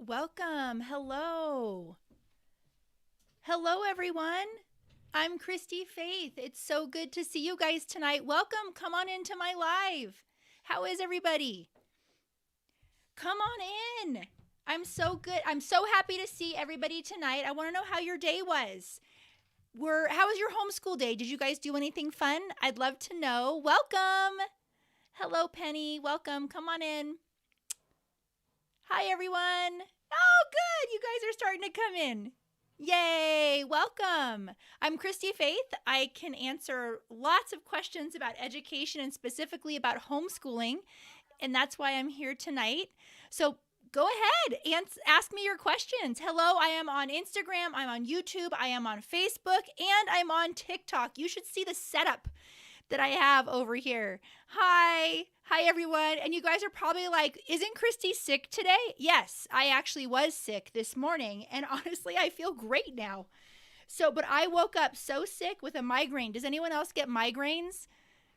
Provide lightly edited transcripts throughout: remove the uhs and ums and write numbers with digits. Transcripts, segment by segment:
Welcome. Hello. Hello, everyone. I'm Christy Faith. It's so good to see you guys tonight. Welcome. Come on into my live. How is everybody? Come on in. I'm so good. I'm so happy to see everybody tonight. I want to know how your day was. How was your homeschool day? Did you guys do anything fun? I'd love to know. Welcome. Hello, Penny. Welcome. Come on in. Hi, everyone. Oh, good. You guys are starting to come in. Yay. Welcome. I'm Christy Faith. I can answer lots of questions about education and specifically about homeschooling, and that's why I'm here tonight. So go ahead and ask me your questions. Hello, I am on Instagram, I'm on YouTube, I am on Facebook, and I'm on TikTok. You should see the setup that I have over here. Hi everyone. And you guys are probably like, isn't Christy sick today? Yes, I actually was sick this morning, and honestly, I feel great now. But I woke up so sick with a migraine. Does anyone else get migraines?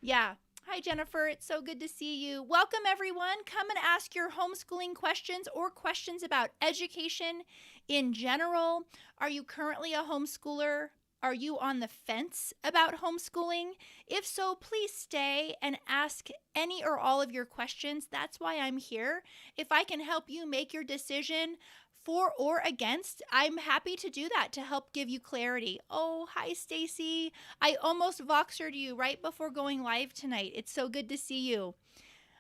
Yeah. Hi, Jennifer. It's so good to see you. Welcome, everyone. Come and ask your homeschooling questions or questions about education in general. Are you currently a homeschooler? Are you on the fence about homeschooling? If so, please stay and ask any or all of your questions. That's why I'm here. If I can help you make your decision for or against, I'm happy to do that to help give you clarity. Oh, hi, Stacy. I almost Voxered you right before going live tonight. It's so good to see you.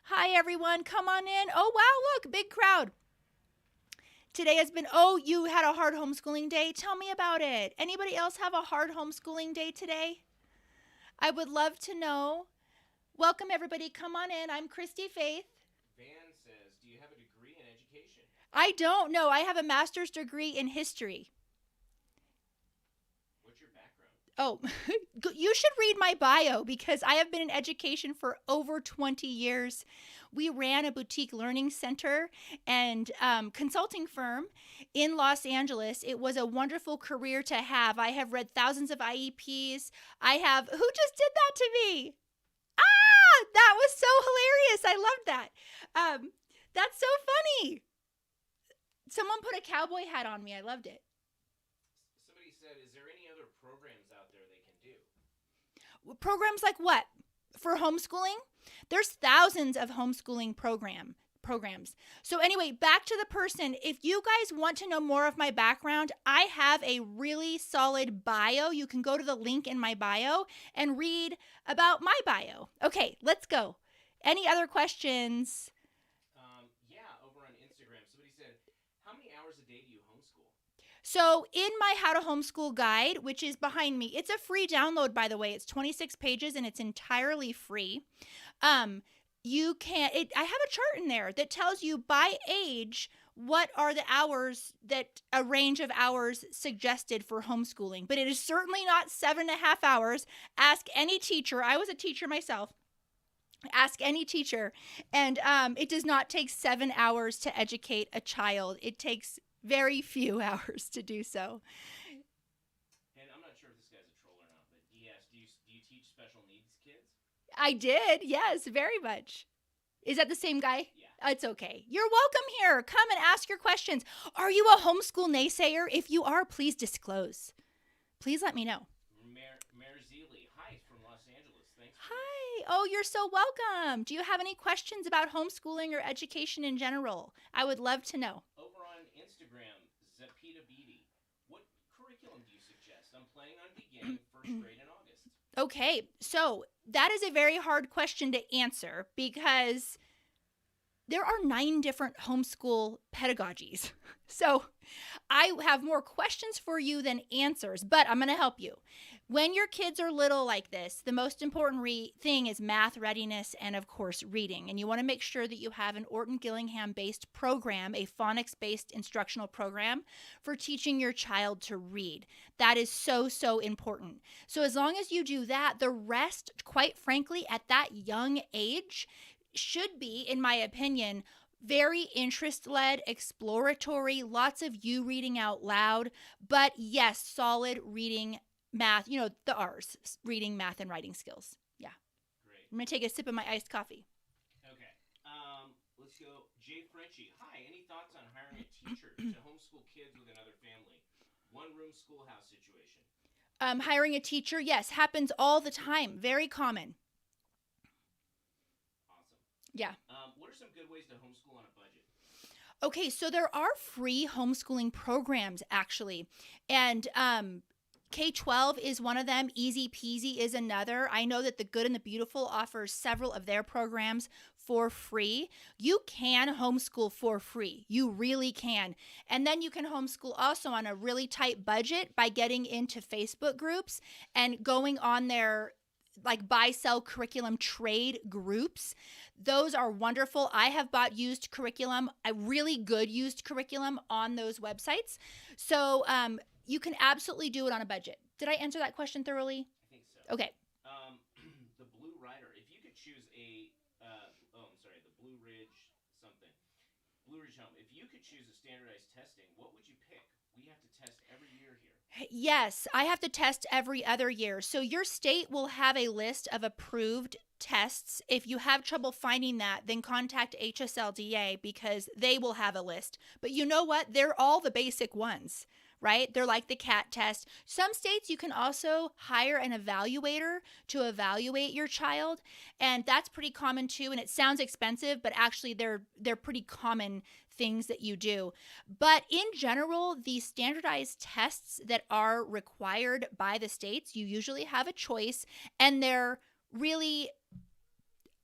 Hi, everyone. Come on in. Oh, wow, look, big crowd. Today has been, you had a hard homeschooling day? Tell me about it. Anybody else have a hard homeschooling day today? I would love to know. Welcome, everybody. Come on in. I'm Christy Faith. Van says, do you have a degree in education? I don't know. I have a master's degree in history. What's your background? Oh, you should read my bio because I have been in education for over 20 years. We ran a boutique learning center and consulting firm in Los Angeles. It was a wonderful career to have. I have read thousands of IEPs. Who just did that to me? Ah, that was so hilarious. I loved that. That's so funny. Someone put a cowboy hat on me. I loved it. Somebody said, is there any other programs out there they can do? Programs like what? For homeschooling? There's thousands of homeschooling programs. So anyway, back to the person. If you guys want to know more of my background, I have a really solid bio. You can go to the link in my bio and read about my bio. Okay, let's go. Any other questions? Over on Instagram, somebody said, how many hours a day do you homeschool? So in my How to Homeschool guide, which is behind me, it's a free download, by the way. It's 26 pages and it's entirely free. I have a chart in there that tells you by age what are the hours that a range of hours suggested for homeschooling. But it is certainly not 7.5 hours. Ask any teacher. I was a teacher myself. Ask any teacher. And it does not take 7 hours to educate a child. It takes very few hours to do so. And I'm not sure if this guy's a troll or not, but he asked, do you teach special needs kids? I did, yes, very much. Is that the same guy? Yeah. It's okay. You're welcome here. Come and ask your questions. Are you a homeschool naysayer? If you are, please disclose. Please let me know. Marzili, hi from Los Angeles. Thanks. Hi. Oh, you're so welcome. Do you have any questions about homeschooling or education in general? I would love to know. Over on Instagram, Zapita Beatty, what curriculum do you suggest? I'm planning on beginning first grade in August. Okay, so that is a very hard question to answer because there are 9 different homeschool pedagogies. So I have more questions for you than answers, but I'm going to help you. When your kids are little like this, the most important thing is math readiness and, of course, reading. And you want to make sure that you have an Orton-Gillingham-based program, a phonics-based instructional program for teaching your child to read. That is so, so important. So as long as you do that, the rest, quite frankly, at that young age, should be, in my opinion, very interest-led, exploratory, lots of you reading out loud, but yes, solid reading, math, the R's, reading, math, and writing skills. Yeah. Great. I'm going to take a sip of my iced coffee. Okay. Let's go. Jay Frenchie. Hi, any thoughts on hiring a teacher to homeschool kids with another family? One room schoolhouse situation. Hiring a teacher, yes, happens all the time. Very common. Awesome. Yeah. What are some good ways to homeschool on a budget? Okay, so there are free homeschooling programs actually. And K-12 is one of them. Easy Peasy is another. I know that the Good and the Beautiful offers several of their programs for free. You can homeschool for free. You really can. And then you can homeschool also on a really tight budget by getting into Facebook groups and going on their like buy sell curriculum trade groups. Those are wonderful. I have bought used curriculum, a really good used curriculum on those websites. So you can absolutely do it on a budget. Did I answer that question thoroughly? I think so. Okay. The Blue Rider. If you could choose the Blue Ridge something. Blue Ridge Home. If you could choose a standardized testing, what would you pick? We have to test every year here. Yes, I have to test every other year. So your state will have a list of approved tests. If you have trouble finding that, then contact HSLDA because they will have a list. But you know what? They're all the basic ones, right? They're like the CAT test. Some states you can also hire an evaluator to evaluate your child, and that's pretty common too. And it sounds expensive, but actually they're pretty common things that you do. But in general, the standardized tests that are required by the states, you usually have a choice, and they're really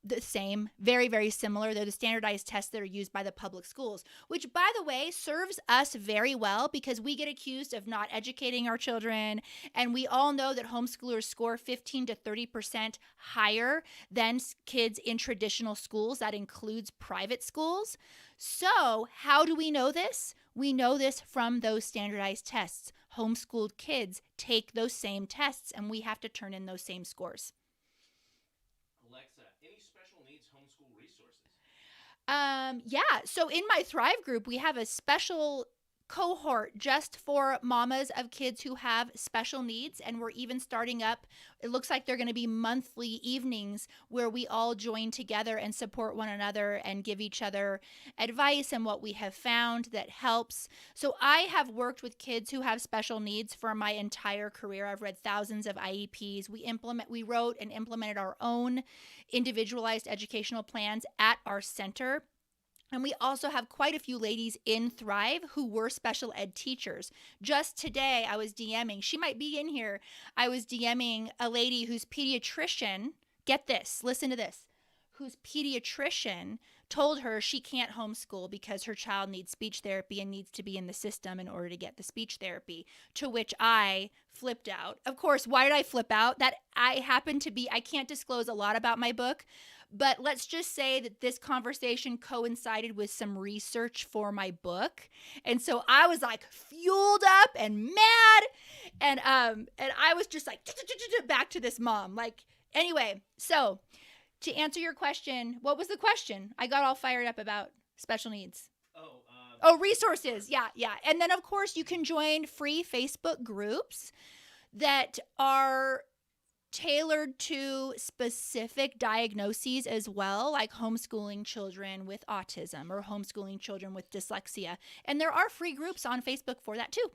the same, very, very similar. They're the standardized tests that are used by the public schools, which, by the way, serves us very well because we get accused of not educating our children. And we all know that homeschoolers score 15 to 30% higher than kids in traditional schools. That includes private schools. So how do we know this? We know this from those standardized tests. Homeschooled kids take those same tests, and we have to turn in those same scores. Alexa, any special needs homeschool resources? Yeah. So in my Thrive group, we have a special cohort just for mamas of kids who have special needs. And we're even starting up, it looks like they're going to be monthly evenings where we all join together and support one another and give each other advice and what we have found that helps. So I have worked with kids who have special needs for my entire career. I've read thousands of IEPs. We wrote and implemented our own individualized educational plans at our center. And we also have quite a few ladies in Thrive who were special ed teachers. Just today, I was DMing. She might be in here. I was DMing a lady whose pediatrician, get this, listen to this, whose pediatrician told her she can't homeschool because her child needs speech therapy and needs to be in the system in order to get the speech therapy, to which I flipped out. Of course, why did I flip out? That I can't disclose a lot about my book, but let's just say that this conversation coincided with some research for my book. And so I was like fueled up and mad. And I was just like back to this mom. Like, anyway, so to answer your question, what was the question? I got all fired up about special needs. Oh, resources. Yeah. And then, of course, you can join free Facebook groups that are tailored to specific diagnoses as well, like homeschooling children with autism or homeschooling children with dyslexia. And there are free groups on Facebook for that too.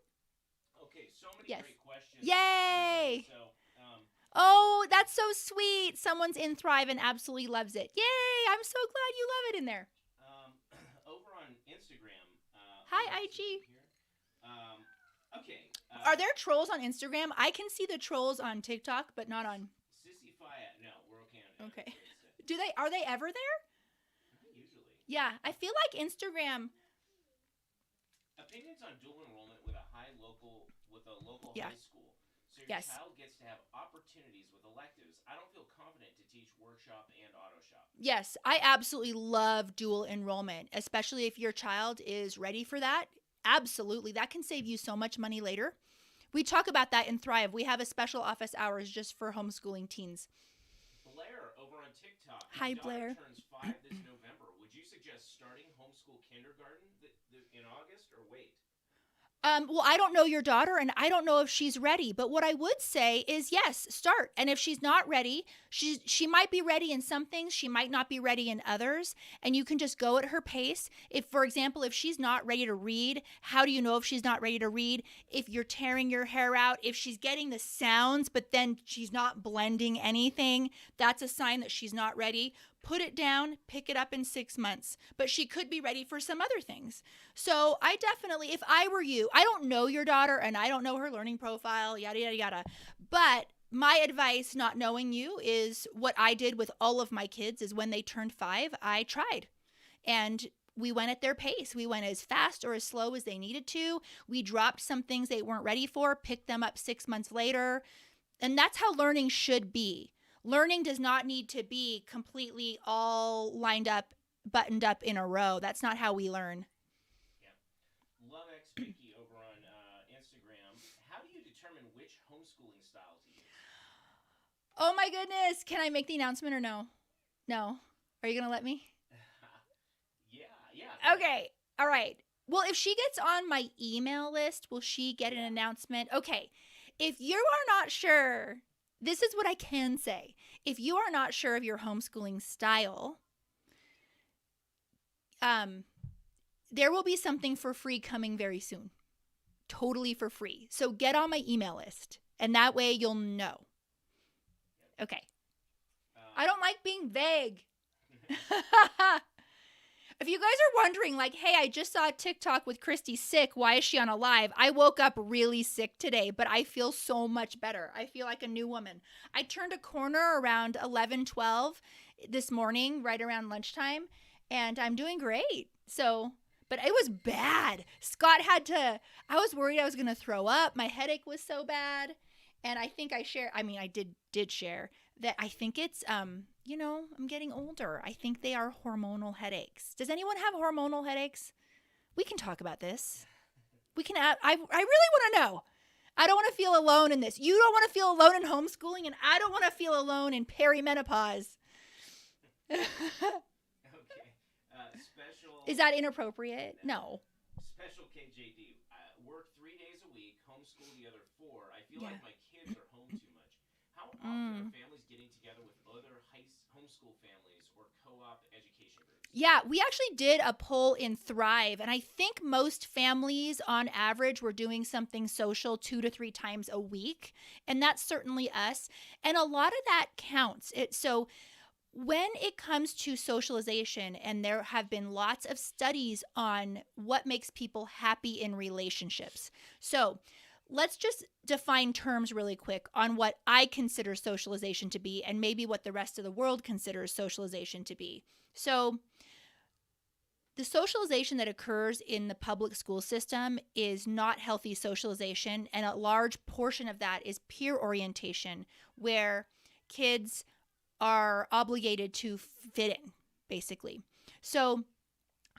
Okay, so many great questions. Yay! So, oh, that's so sweet. Someone's in Thrive and absolutely loves it. Yay! I'm so glad you love it in there. Over on Instagram. Hi, IG. Okay. Are there trolls on Instagram? I can see the trolls on TikTok, but not on. Sissy Faya. No, we're okay on Okay. Are they ever there? Usually. Yeah, I feel like Instagram. Opinions on dual enrollment with a local high school. So your Yes. child gets to have opportunities with electives. I don't feel confident to teach workshop and auto shop. Yes, I absolutely love dual enrollment, especially if your child is ready for that. Absolutely. That can save you so much money later. We talk about that in Thrive. We have a special office hours just for homeschooling teens. Blair over on TikTok. Hi, My daughter Blair. turns 5 this November. Would you suggest starting homeschool kindergarten in August or wait? Well, I don't know your daughter, and I don't know if she's ready. But what I would say is, yes, start. And if she's not ready, she might be ready in some things. She might not be ready in others. And you can just go at her pace. If, for example, if she's not ready to read, how do you know if she's not ready to read? If you're tearing your hair out, if she's getting the sounds, but then she's not blending anything, that's a sign that she's not ready. Put it down, pick it up in 6 months. But she could be ready for some other things. So I definitely, if I were you, I don't know your daughter and I don't know her learning profile, yada, yada, yada. But my advice, not knowing you, is what I did with all of my kids is when they turned 5, I tried. And we went at their pace. We went as fast or as slow as they needed to. We dropped some things they weren't ready for, picked them up 6 months later. And that's how learning should be. Learning does not need to be completely all lined up, buttoned up in a row. That's not how we learn. Yeah. Love X Vicky over on Instagram. How do you determine which homeschooling style to use? Oh my goodness. Can I make the announcement or no? No. Are you going to let me? Yeah. Okay. All right. Well, if she gets on my email list, will she get an announcement? Okay. If you are not sure, this is what I can say. If you are not sure of your homeschooling style, there will be something for free coming very soon. Totally for free. So get on my email list, and that way you'll know. Okay. I don't like being vague. If you guys are wondering, like, hey, I just saw a TikTok with Christy sick. Why is she on a live? I woke up really sick today, but I feel so much better. I feel like a new woman. I turned a corner around 11, 12 this morning, right around lunchtime, and I'm doing great. So, but it was bad. Scott had to, I was worried I was going to throw up. My headache was so bad. And I think I did share that I think it's, I'm getting older. I think they are hormonal headaches. Does anyone have hormonal headaches? We can talk about this. We can, I really want to know. I don't want to feel alone in this. You don't want to feel alone in homeschooling, and I don't want to feel alone in perimenopause. Okay. Special. Is that inappropriate? No. Special KJD. Work 3 days a week, homeschool the other 4. I feel like my kids are home too much. How often are families getting together with other homeschool families or co-op education groups? Yeah, we actually did a poll in Thrive, and I think most families on average were doing something social 2 to 3 times a week, and that's certainly us. And a lot of that counts. So when it comes to socialization, and there have been lots of studies on what makes people happy in relationships. So let's just define terms really quick on what I consider socialization to be and maybe what the rest of the world considers socialization to be. So the socialization that occurs in the public school system is not healthy socialization, and a large portion of that is peer orientation, where kids are obligated to fit in, basically. So,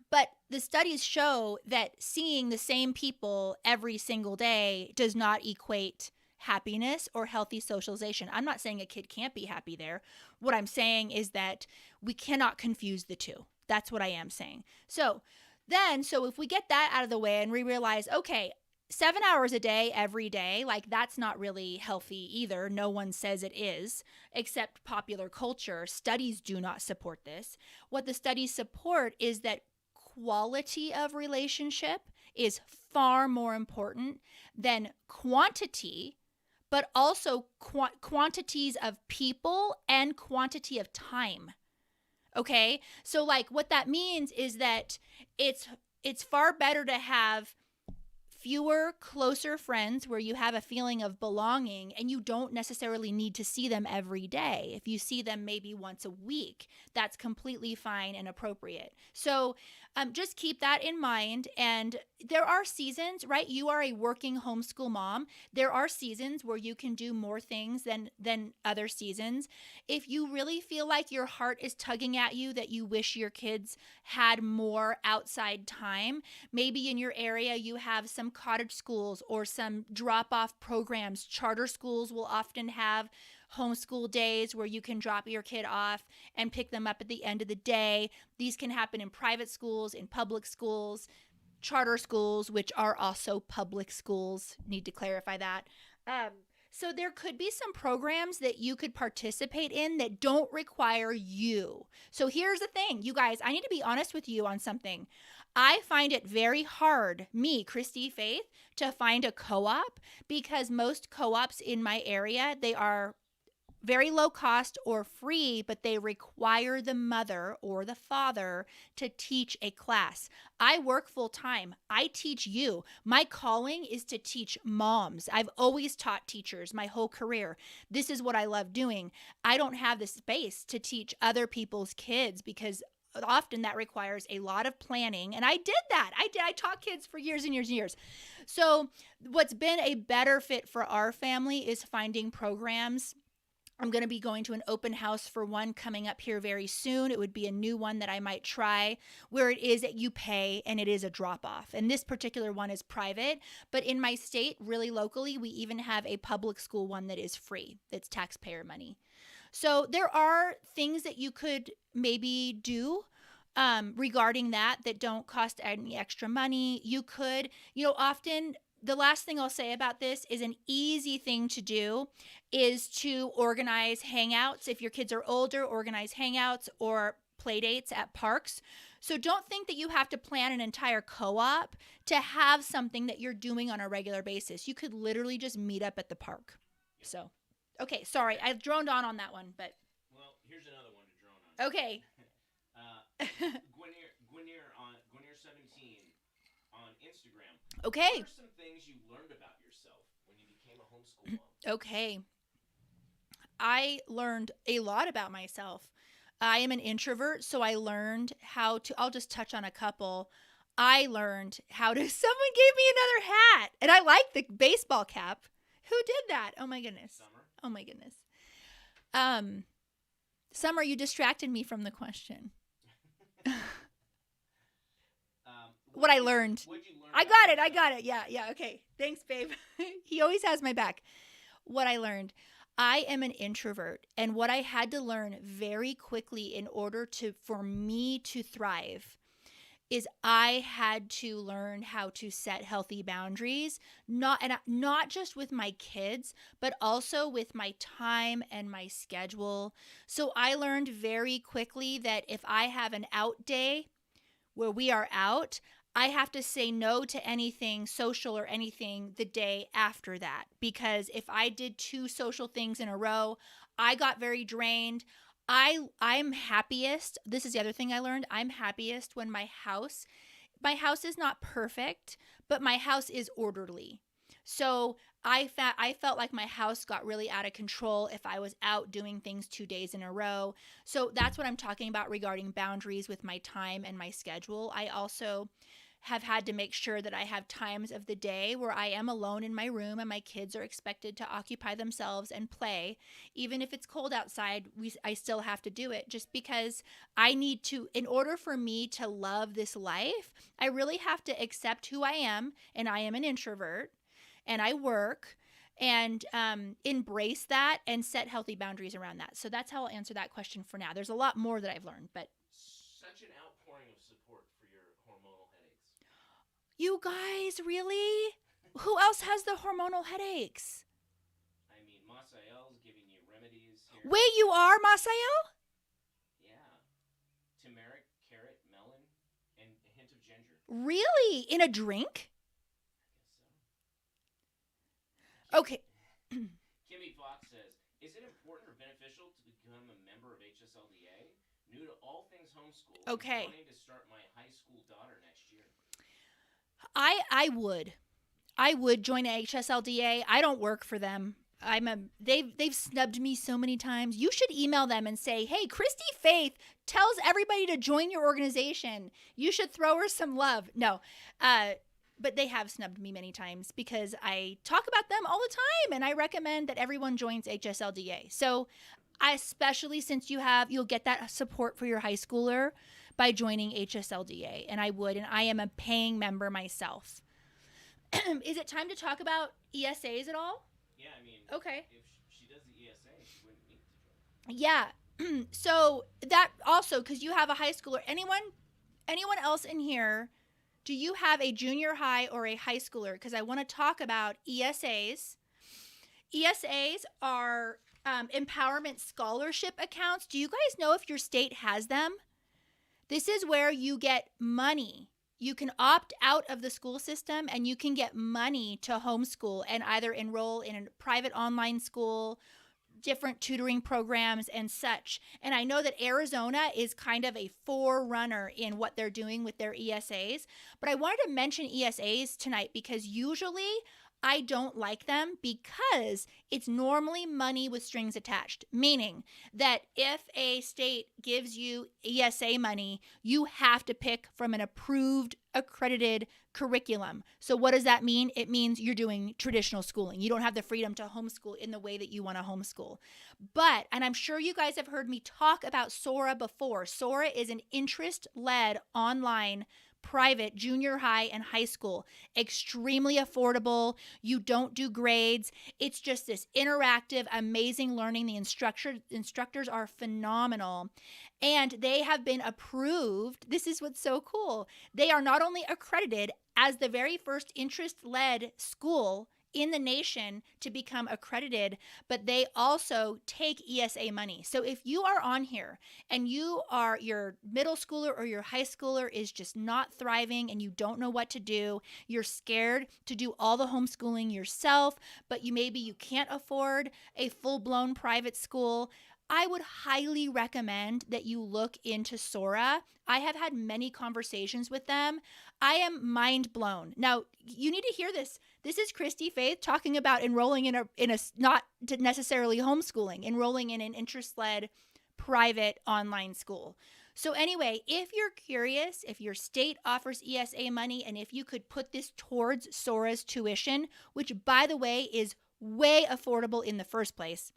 but the studies show that seeing the same people every single day does not equate happiness or healthy socialization. I'm not saying a kid can't be happy there. What I'm saying is that we cannot confuse the two. That's what I am saying. So if we get that out of the way and we realize, okay, 7 hours a day, every day, like that's not really healthy either. No one says it is, except popular culture. Studies do not support this. What the studies support is that quality of relationship is far more important than quantity, but also quantities of people and quantity of time. Okay? So like what that means is that it's far better to have fewer, closer friends where you have a feeling of belonging, and you don't necessarily need to see them every day. If you see them maybe once a week, that's completely fine and appropriate. So just keep that in mind. And there are seasons, right? You are a working homeschool mom. There are seasons where you can do more things than other seasons. If you really feel like your heart is tugging at you that you wish your kids had more outside time, maybe in your area you have some cottage schools or some drop-off programs. Charter schools will often have homeschool days where you can drop your kid off and pick them up at the end of the day. These can happen in private schools, in public schools. charter schools, which are also public schools. Need to clarify that. So there could be some programs that you could participate in that don't require you. So here's the thing, you guys, I need to be honest with you on something. I find it very hard, me, Christy Faith, to find a co-op because most co-ops in my area, they are very low cost or free, but they require the mother or the father to teach a class. I work full time. I teach you. My calling is to teach moms. I've always taught teachers my whole career. This is what I love doing. I don't have the space to teach other people's kids because often that requires a lot of planning. And I did that. I taught kids for years and years and years. So what's been a better fit for our family is finding programs. I'm going to be going to an open house for one coming up here very soon. It would be a new one that I might try where it is that you pay and it is a drop off. And this particular one is private, but in my state, really locally, we even have a public school one that is free. That's taxpayer money. So there are things that you could maybe do regarding that don't cost any extra money. You could, often the last thing I'll say about this is an easy thing to do is to organize hangouts. If your kids are older, organize hangouts or play dates at parks. So don't think that you have to plan an entire co-op to have something that you're doing on a regular basis. You could literally just meet up at the park. So, okay, sorry, I droned on that one, but. Well, here's another one to drone on. Okay. Gwenier 17 on Instagram. Okay. What are some things you learned about yourself when you became a homeschool mom? Okay. I learned a lot about myself. I am an introvert, so I learned how to, I'll just touch on a couple. I learned how to, someone gave me another hat, and I like the baseball cap. Who did that? Oh my goodness. Summer. Oh my goodness. Summer, you distracted me from the question. What I learned. What'd you learn? I got it. Yeah. Okay. Thanks, babe. He always has my back. What I learned. I am an introvert, and what I had to learn very quickly in order for me to thrive is I had to learn how to set healthy boundaries, not just with my kids, but also with my time and my schedule. So I learned very quickly that if I have an out day where we are out, I have to say no to anything social or anything the day after that. Because if I did 2 social things in a row, I got very drained. I'm happiest. This is the other thing I learned. I'm happiest when my house is not perfect, but my house is orderly. So I felt like my house got really out of control if I was out doing things 2 days in a row. So that's what I'm talking about regarding boundaries with my time and my schedule. I also have had to make sure that I have times of the day where I am alone in my room and my kids are expected to occupy themselves and play. Even if it's cold outside, I still have to do it just because I need to, in order for me to love this life, I really have to accept who I am, and I am an introvert, and I work, and embrace that and set healthy boundaries around that. So that's how I'll answer that question for now. There's a lot more that I've learned, but. Such an outpouring of support for your hormonal headaches. You guys, really? Who else has the hormonal headaches? I mean, Masael's giving you remedies here. Wait, you are, Masael? Yeah. Turmeric, carrot, melon, and a hint of ginger. Really? In a drink? I guess so. Okay. Kimmy Fox says, is it important or beneficial to become a member of HSLDA? New to all things homeschool. Okay. I'm wanting to start my high school daughter next year. I would join HSLDA. I don't work for them. They've snubbed me so many times. You should email them and say, "Hey, Christy Faith tells everybody to join your organization. You should throw her some love." No. But they have snubbed me many times because I talk about them all the time, and I recommend that everyone joins HSLDA. So, especially since you'll get that support for your high schooler by joining HSLDA, and I am a paying member myself. Is it time to talk about ESAs at all? Yeah, I mean, okay. If she does the ESA, she wouldn't need to join. Yeah. So that also, because you have a high schooler, anyone else in here Do you have a junior high or a high schooler? Because I want to talk about ESAs. ESAs are empowerment scholarship accounts. Do you guys know if your state has them? This is where you get money. You can opt out of the school system and you can get money to homeschool and either enroll in a private online school, different tutoring programs and such. And I know that Arizona is kind of a forerunner in what they're doing with their ESAs. But I wanted to mention ESAs tonight because usually I don't like them because it's normally money with strings attached, meaning that if a state gives you ESA money, you have to pick from an approved, accredited curriculum. So what does that mean? It means you're doing traditional schooling. You don't have the freedom to homeschool in the way that you want to homeschool. But, and I'm sure you guys have heard me talk about Sora before. Sora is an interest-led online private junior high and high school, extremely affordable. You don't do grades. It's just this interactive, amazing learning. The instructors are phenomenal, and they have been approved. This is what's so cool. They are not only accredited as the very first interest-led school in the nation to become accredited, but they also take ESA money. So if you are on here and your middle schooler or your high schooler is just not thriving and you don't know what to do, you're scared to do all the homeschooling yourself, but you can't afford a full-blown private school, I would highly recommend that you look into Sora. I have had many conversations with them. I am mind blown. Now, you need to hear this. This is Christy Faith talking about enrolling in a not necessarily homeschooling, enrolling in an interest-led private online school. So anyway, if you're curious, if your state offers ESA money and if you could put this towards Sora's tuition, which by the way is way affordable in the first place,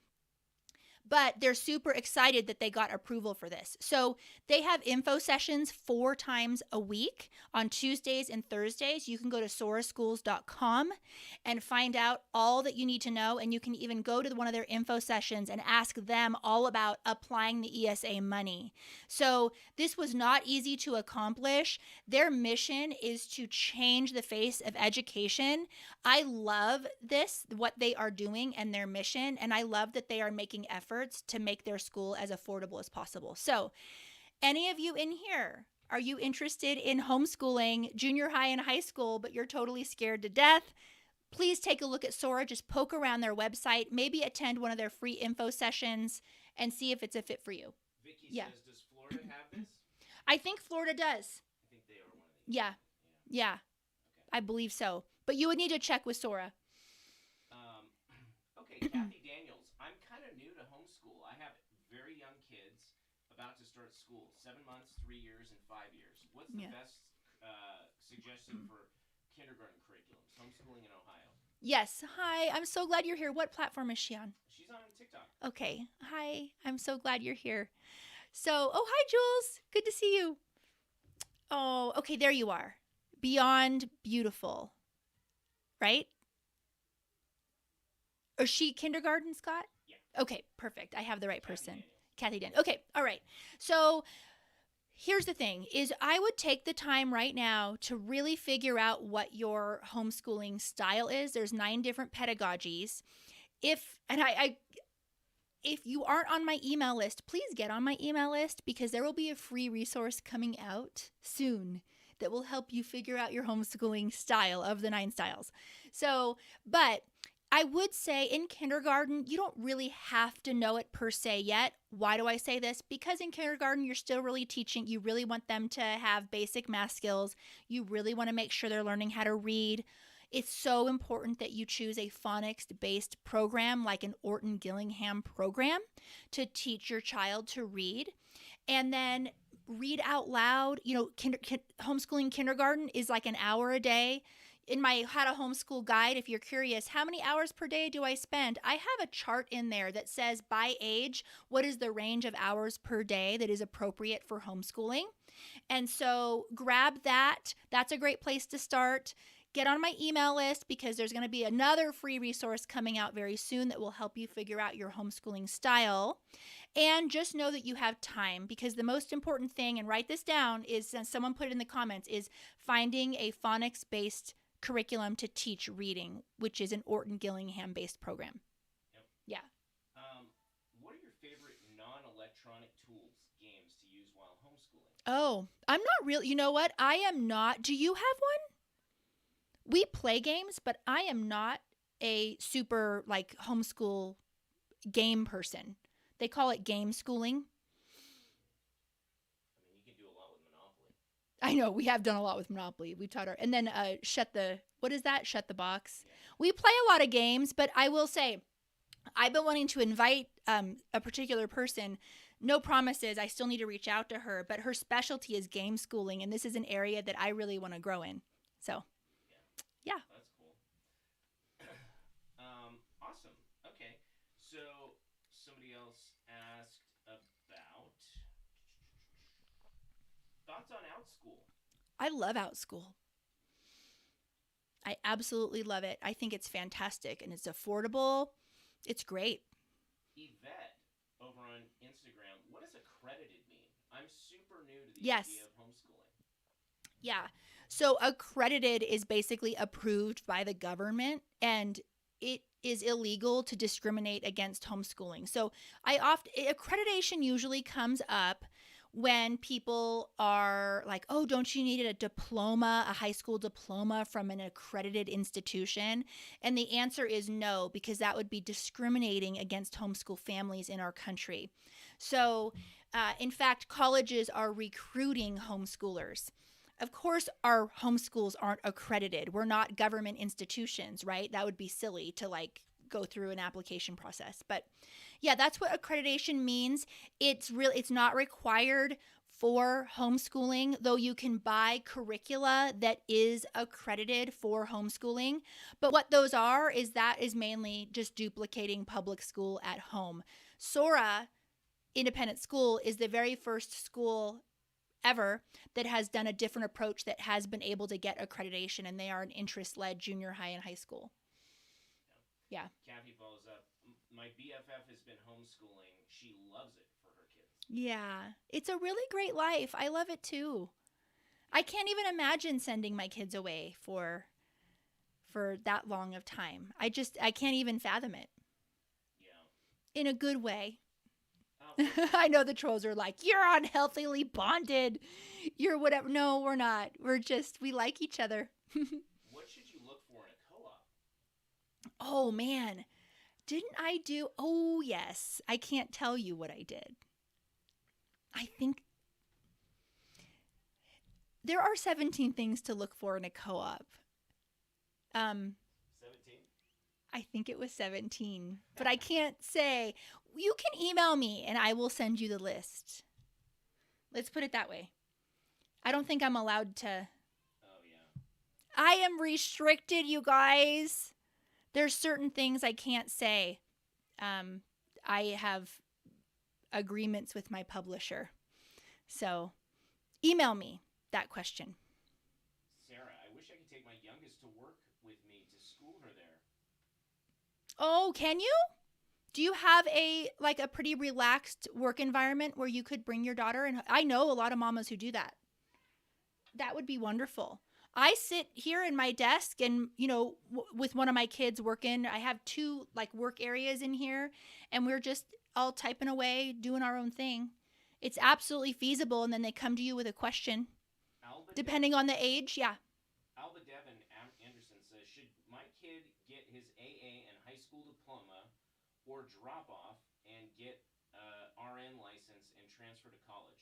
but they're super excited that they got approval for this. So they have info sessions 4 times a week on Tuesdays and Thursdays. You can go to soraschools.com and find out all that you need to know. And you can even go to one of their info sessions and ask them all about applying the ESA money. So this was not easy to accomplish. Their mission is to change the face of education. I love what they are doing and their mission. And I love that they are making efforts to make their school as affordable as possible. So, any of you in here, are you interested in homeschooling junior high and high school, but you're totally scared to death? Please take a look at Sora. Just poke around their website, maybe attend one of their free info sessions and see if it's a fit for you. Vicky says, does Florida have this? I think Florida does. I think they are one of the. Yeah. Okay. I believe so. But you would need to check with Sora. Okay, Kathy Daniels. I'm kind of new to homeschool. I have very young kids about to start school, 7 months, 3 years, and 5 years. What's the best suggestion for kindergarten curriculums? Homeschooling in Ohio. Yes. Hi. I'm so glad you're here. What platform is she on? She's on TikTok. Okay. Hi. I'm so glad you're here. So, hi, Jules. Good to see you. Oh, okay. There you are. Beyond beautiful. Right? Is she kindergarten, Scott? Yeah. Okay, perfect. I have the right person. Kathy Daniels. Okay, all right. So here's the thing, is I would take the time right now to really figure out what your homeschooling style is. There's 9 different pedagogies. If you aren't on my email list, please get on my email list because there will be a free resource coming out soon that will help you figure out your homeschooling style of the 9 styles. So, but I would say in kindergarten, you don't really have to know it per se yet. Why do I say this? Because in kindergarten, you're still really teaching. You really want them to have basic math skills. You really want to make sure they're learning how to read. It's so important that you choose a phonics-based program like an Orton Gillingham program to teach your child to read. And then read out loud. Homeschooling kindergarten is like an hour a day. In my How to Homeschool guide, if you're curious, how many hours per day do I spend? I have a chart in there that says by age, what is the range of hours per day that is appropriate for homeschooling? And so grab that. That's a great place to start. get on my email list because there's going to be another free resource coming out very soon that will help you figure out your homeschooling style. And just know that you have time, because the most important thing, and write this down, is, and someone put it in the comments, is finding a phonics-based curriculum to teach reading, which is an Orton Gillingham-based program. Yep. Yeah. What are your favorite non-electronic tools, games to use while homeschooling? Oh, I'm not really, you know what? I am not. Do you have one? We play games, but I am not a super like homeschool game person. They call it game schooling. I mean, you can do a lot with Monopoly. I know we have done a lot with Monopoly. We taught our, and then what is that? Shut the box. Yeah. We play a lot of games, but I will say, I've been wanting to invite a particular person. No promises. I still need to reach out to her, but her specialty is game schooling, and this is an area that I really want to grow in. So, yeah. That's cool. Awesome. Okay. So somebody else asked about thoughts on Outschool. I love Outschool. I absolutely love it. I think it's fantastic, and it's affordable. It's great. Yvette over on Instagram, what does accredited mean? I'm super new to the Yes. idea of homeschooling. Yeah. So accredited is basically approved by the government, and it is illegal to discriminate against homeschooling. So accreditation usually comes up when people are like, "Oh, don't you need a diploma, a high school diploma from an accredited institution?" And the answer is no, because that would be discriminating against homeschool families in our country. So, in fact, colleges are recruiting homeschoolers. Of course, our homeschools aren't accredited. We're not government institutions, right? That would be silly to like go through an application process. But yeah, that's what accreditation means. It's not required for homeschooling, though you can buy curricula that is accredited for homeschooling. But what those are is mainly just duplicating public school at home. Sora Independent School is the very first school ever that has done a different approach that has been able to get accreditation, and they are an interest-led junior high and high school. Yeah. Kathy follows up. My BFF has been homeschooling. She loves it for her kids. Yeah. It's a really great life. I love it too. I can't even imagine sending my kids away for that long of time. I can't even fathom it. Yeah. In a good way. I know the trolls are like, "You're unhealthily bonded. You're whatever." No, we're not. We like each other. What should you look for in a co-op? Oh, man. Oh, yes. I can't tell you what I did. I think there are 17 things to look for in a co-op. 17? I think it was 17, but I can't say. You can email me and I will send you the list. Let's put it that way. I don't think I'm allowed to. Oh, yeah. I am restricted, you guys. There's certain things I can't say. I have agreements with my publisher. So email me that question. Sarah, I wish I could take my youngest to work with me to school her there. Oh, can you? Do you have a pretty relaxed work environment where you could bring your daughter? And I know a lot of mamas who do that. That would be wonderful. I sit here in my desk and, with one of my kids working. I have two work areas in here, and we're just all typing away, doing our own thing. It's absolutely feasible. And then they come to you with a question. Depending on the age, yeah. Alba Devin Anderson says, should my kid get his AA and high school diploma or drop off and get RN license and transfer to college?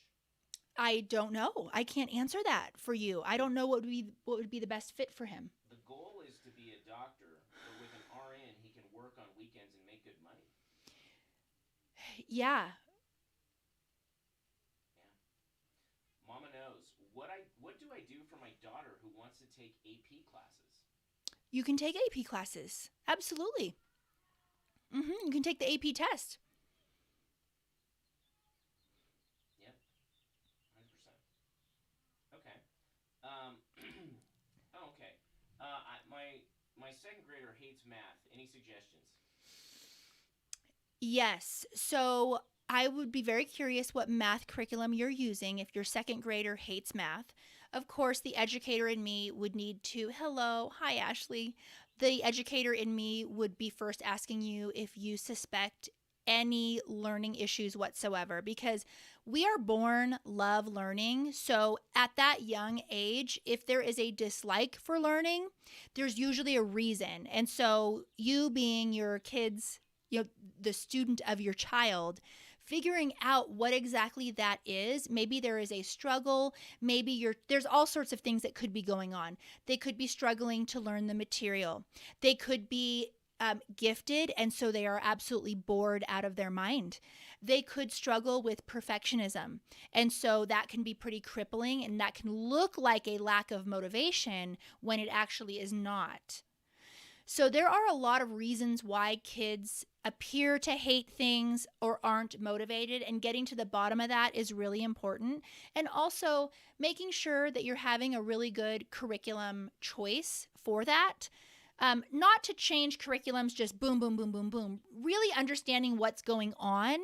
I don't know. I can't answer that for you. I don't know what would be the best fit for him. The goal is to be a doctor, but with an RN, he can work on weekends and make good money. Yeah. Mama knows. What do I do for my daughter who wants to take AP classes? You can take AP classes. Absolutely. You can take the AP test. Yep. 100%. Okay. Okay. second grader hates math. Any suggestions? Yes. So I would be very curious what math curriculum you're using if your second grader hates math. Of course, the educator in me would need to, hello, hi, Ashley. The educator in me would be first asking you if you suspect any learning issues whatsoever, because we are born love learning. So at that young age, if there is a dislike for learning, there's usually a reason. And so you being your kids, the student of your child, figuring out what exactly that is. Maybe there is a struggle. Maybe there's all sorts of things that could be going on. They could be struggling to learn the material. They could be gifted, and so they are absolutely bored out of their mind. They could struggle with perfectionism, and so that can be pretty crippling, and that can look like a lack of motivation when it actually is not. So there are a lot of reasons why kids appear to hate things or aren't motivated, and getting to the bottom of that is really important. And also making sure that you're having a really good curriculum choice for that. Not to change curriculums just boom, boom, boom, boom, boom. Really understanding what's going on.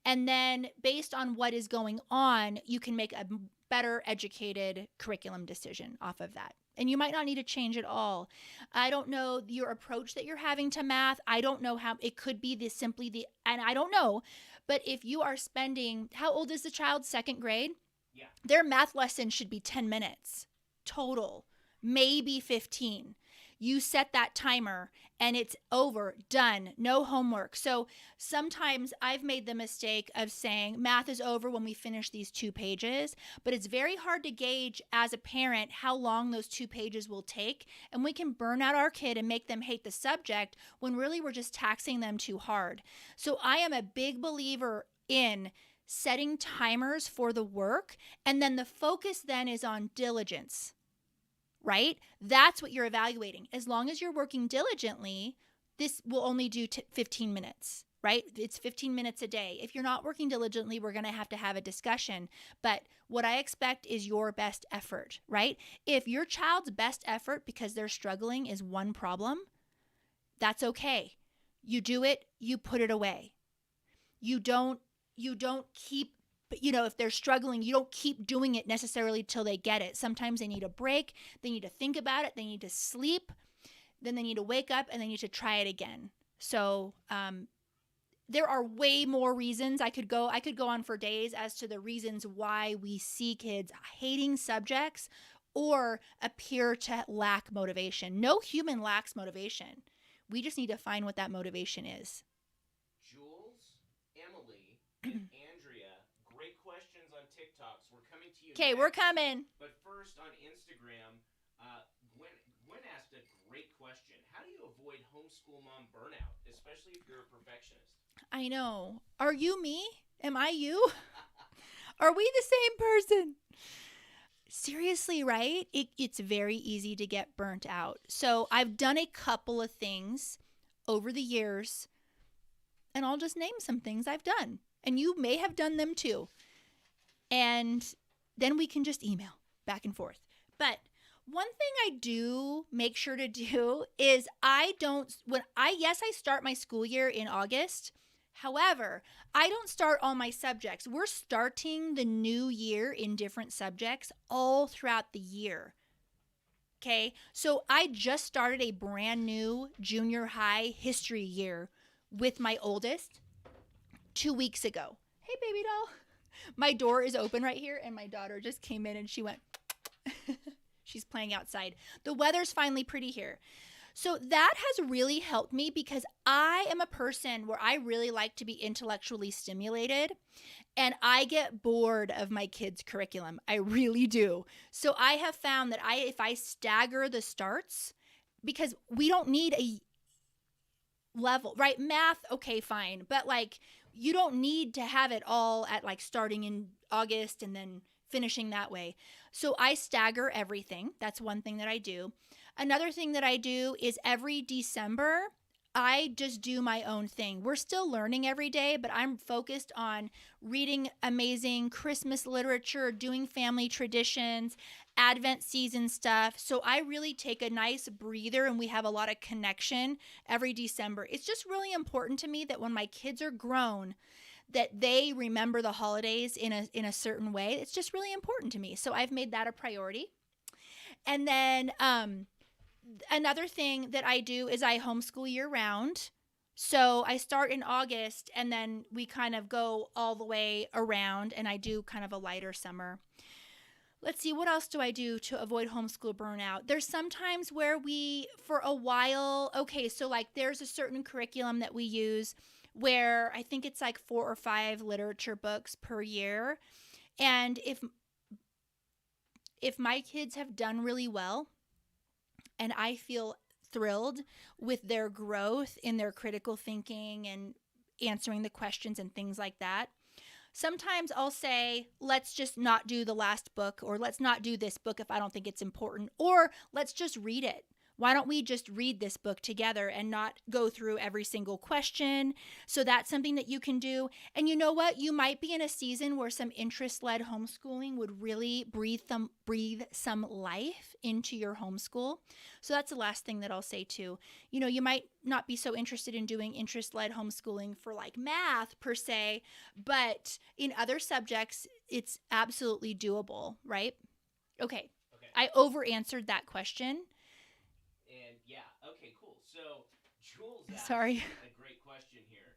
And then based on what is going on, you can make a better educated curriculum decision off of that. And you might not need to change it all. I don't know your approach that you're having to math. I don't know how it could be and I don't know, but if you are spending, how old is the child? Second grade? Yeah. Their math lesson should be 10 minutes total, maybe 15. You set that timer and it's over, done, no homework. So sometimes I've made the mistake of saying math is over when we finish these 2 pages, but it's very hard to gauge as a parent how long those 2 pages will take. And we can burn out our kid and make them hate the subject when really we're just taxing them too hard. So I am a big believer in setting timers for the work, and then the focus then is on diligence. Right? That's what you're evaluating. As long as you're working diligently, this will only do 15 minutes, right? It's 15 minutes a day. If you're not working diligently, we're going to have a discussion. But what I expect is your best effort, right? If your child's best effort because they're struggling is one problem, that's okay. You do it, you put it away. You don't keep, if they're struggling, you don't keep doing it necessarily till they get it. Sometimes they need a break. They need to think about it. They need to sleep. Then they need to wake up and they need to try it again. So there are way more reasons. I could go on for days as to the reasons why we see kids hating subjects or appear to lack motivation. No human lacks motivation. We just need to find what that motivation is. Jules, Emily, and Andrea, great questions on TikToks. We're coming to you. Okay, we're coming. But first on Instagram, Gwen asked a great question. How do you avoid homeschool mom burnout, especially if you're a perfectionist? I know. Are you me? Am I you? Are we the same person? Seriously, right? It's very easy to get burnt out. So I've done a couple of things over the years, and I'll just name some things I've done. And you may have done them too. And then we can just email back and forth. But one thing I do make sure to do is I start my school year in August. However, I don't start all my subjects. We're starting the new year in different subjects all throughout the year. Okay, so I just started a brand new junior high history year with my oldest 2 weeks ago. Hey, baby doll. My door is open right here, and my daughter just came in and she went, she's playing outside. The weather's finally pretty here. So that has really helped me because I am a person where I really like to be intellectually stimulated, and I get bored of my kids' curriculum. I really do. So I have found that if I stagger the starts, because we don't need a level, right? Math, okay, fine. But you don't need to have it all at starting in August and then finishing that way. So I stagger everything. That's one thing that I do. Another thing that I do is every December, I just do my own thing. We're still learning every day, but I'm focused on reading amazing Christmas literature, doing family traditions, Advent season stuff. So I really take a nice breather, and we have a lot of connection every December. It's just really important to me that when my kids are grown, that they remember the holidays in a certain way. It's just really important to me. So I've made that a priority. And then another thing that I do is I homeschool year round. So I start in August, and then we kind of go all the way around, and I do kind of a lighter summer. Let's see, what else do I do to avoid homeschool burnout? There's some times where we, for a while, okay, so like there's a certain curriculum that we use where I think it's like 4 or 5 literature books per year. And if my kids have done really well, and I feel thrilled with their growth in their critical thinking and answering the questions and things like that, sometimes I'll say, let's just not do the last book, or let's not do this book if I don't think it's important, or let's just read it. Why don't we just read this book together and not go through every single question? So that's something that you can do. And you know what? You might be in a season where some interest-led homeschooling would really breathe some life into your homeschool. So that's the last thing that I'll say too. You know, you might not be so interested in doing interest-led homeschooling for like math per se, but in other subjects, it's absolutely doable, right? Okay. I over-answered that question. And yeah, okay, cool. So Jules asked Sorry. a great question here.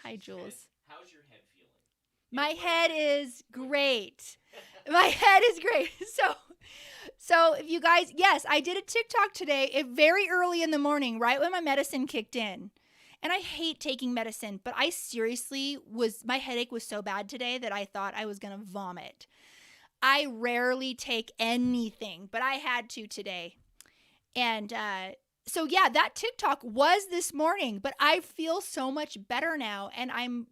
Hi, Jules. How's your head feeling? My head is great. My head is great. So if you guys, yes, I did a TikTok today, very early in the morning, right when my medicine kicked in. And I hate taking medicine, but I seriously my headache was so bad today that I thought I was going to vomit. I rarely take anything, but I had to today. And so, yeah, that TikTok was this morning, but I feel so much better now. And I'm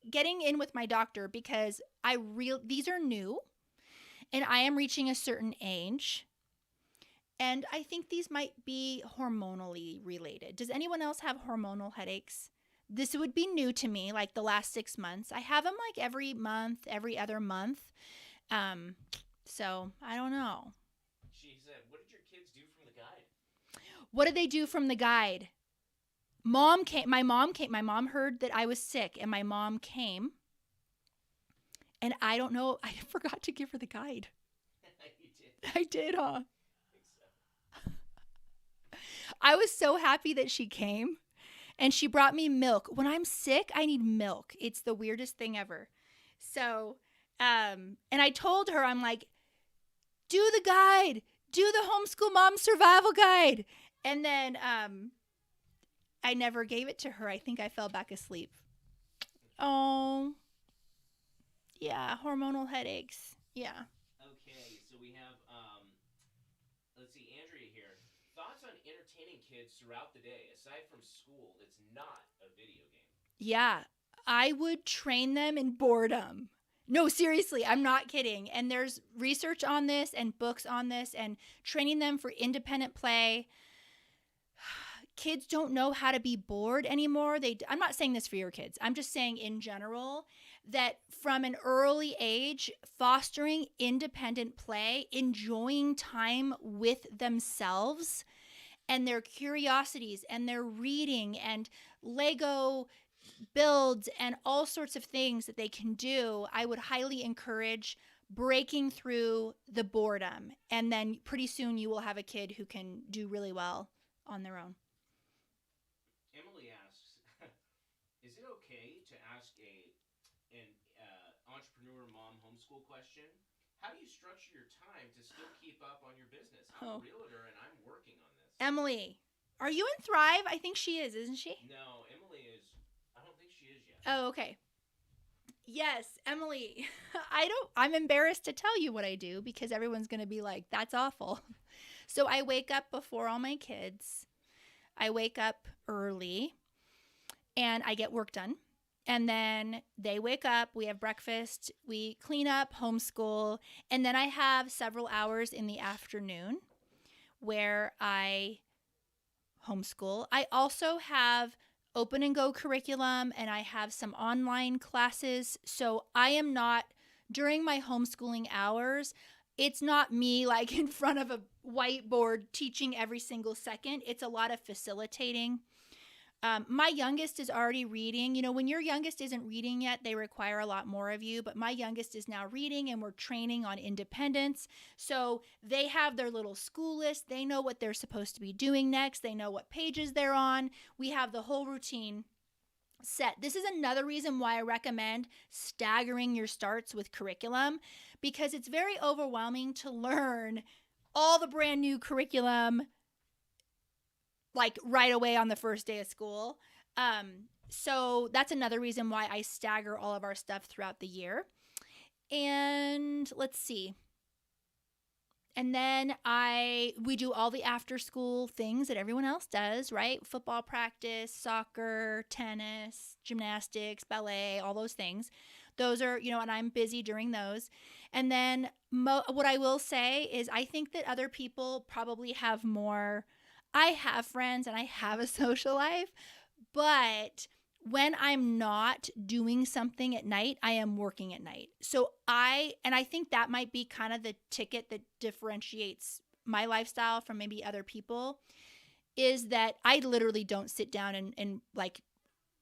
getting in with my doctor because these are new, and I am reaching a certain age. And I think these might be hormonally related. Does anyone else have hormonal headaches? This would be new to me, like the last 6 months. I have them like every month, every other month. So I don't know. She said, what did your kids do from the guide? What did they do from the guide? My mom came. My mom heard that I was sick, and my mom came. And I don't know. I forgot to give her the guide. You did. I did, huh? I think so. I was so happy that she came, and she brought me milk. When I'm sick, I need milk. It's the weirdest thing ever. So, and I told her, I'm like, do the guide. Do the Homeschool Mom Survival Guide. And then I never gave it to her. I think I fell back asleep. Oh, yeah, hormonal headaches. Yeah. Okay, so we have, let's see, Andrea here. Thoughts on entertaining kids throughout the day, aside from school, that's not a video game? Yeah, I would train them in boredom. No, seriously, I'm not kidding. And there's research on this and books on this, and training them for independent play. Kids don't know how to be bored anymore. I'm not saying this for your kids. I'm just saying in general that from an early age, fostering independent play, enjoying time with themselves and their curiosities and their reading and Lego builds and all sorts of things that they can do, I would highly encourage breaking through the boredom. And then pretty soon you will have a kid who can do really well on their own. Emily asks, is it okay to ask an entrepreneur mom homeschool question? How do you structure your time to still keep up on your business? I'm a realtor and I'm working on this. Emily, are you in Thrive? I think she is, isn't she? No, Emily is. I don't think she is yet. Oh, okay. Yes, Emily. I'm embarrassed to tell you what I do because everyone's going to be like, that's awful. So I wake up before all my kids. I wake up early and I get work done. And then they wake up, we have breakfast, we clean up, homeschool, and then I have several hours in the afternoon where I Homeschool. I also have open and go curriculum, and I have some online classes. So I am not, during my homeschooling hours, it's not me like in front of a whiteboard teaching every single second. It's a lot of facilitating. My youngest is already reading. You know, when your youngest isn't reading yet, they require a lot more of you. But my youngest is now reading, and we're training on independence. So they have their little school list. They know what they're supposed to be doing next. They know what pages they're on. We have the whole routine set. This is another reason why I recommend staggering your starts with curriculum, because it's very overwhelming to learn all the brand new curriculum like right away on the first day of school. So that's another reason why I stagger all of our stuff throughout the year. And let's see. And then we do all the after school things that everyone else does, right? Football practice, soccer, tennis, gymnastics, ballet, all those things. Those are, and I'm busy during those. And then what I will say is I think that other people probably have more. I have friends and I have a social life, but when I'm not doing something at night, I am working at night. So I think that might be kind of the ticket that differentiates my lifestyle from maybe other people, is that I literally don't sit down and like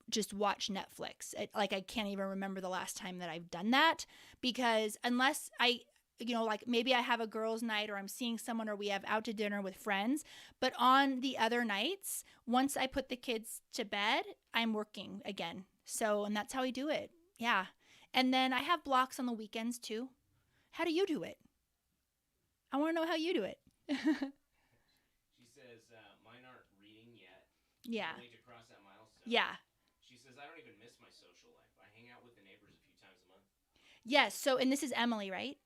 just watch Netflix. I can't even remember the last time that I've done that, because unless like maybe I have a girls' night or I'm seeing someone or we have out to dinner with friends. But on the other nights, once I put the kids to bed, I'm working again. So, and that's how I do it. Yeah. And then I have blocks on the weekends too. How do you do it? I want to know how you do it. She says, mine aren't reading yet. Yeah. Wait to cross that milestone. Yeah. She says, I don't even miss my social life. I hang out with the neighbors a few times a month. Yes. So, and this is Emily, right?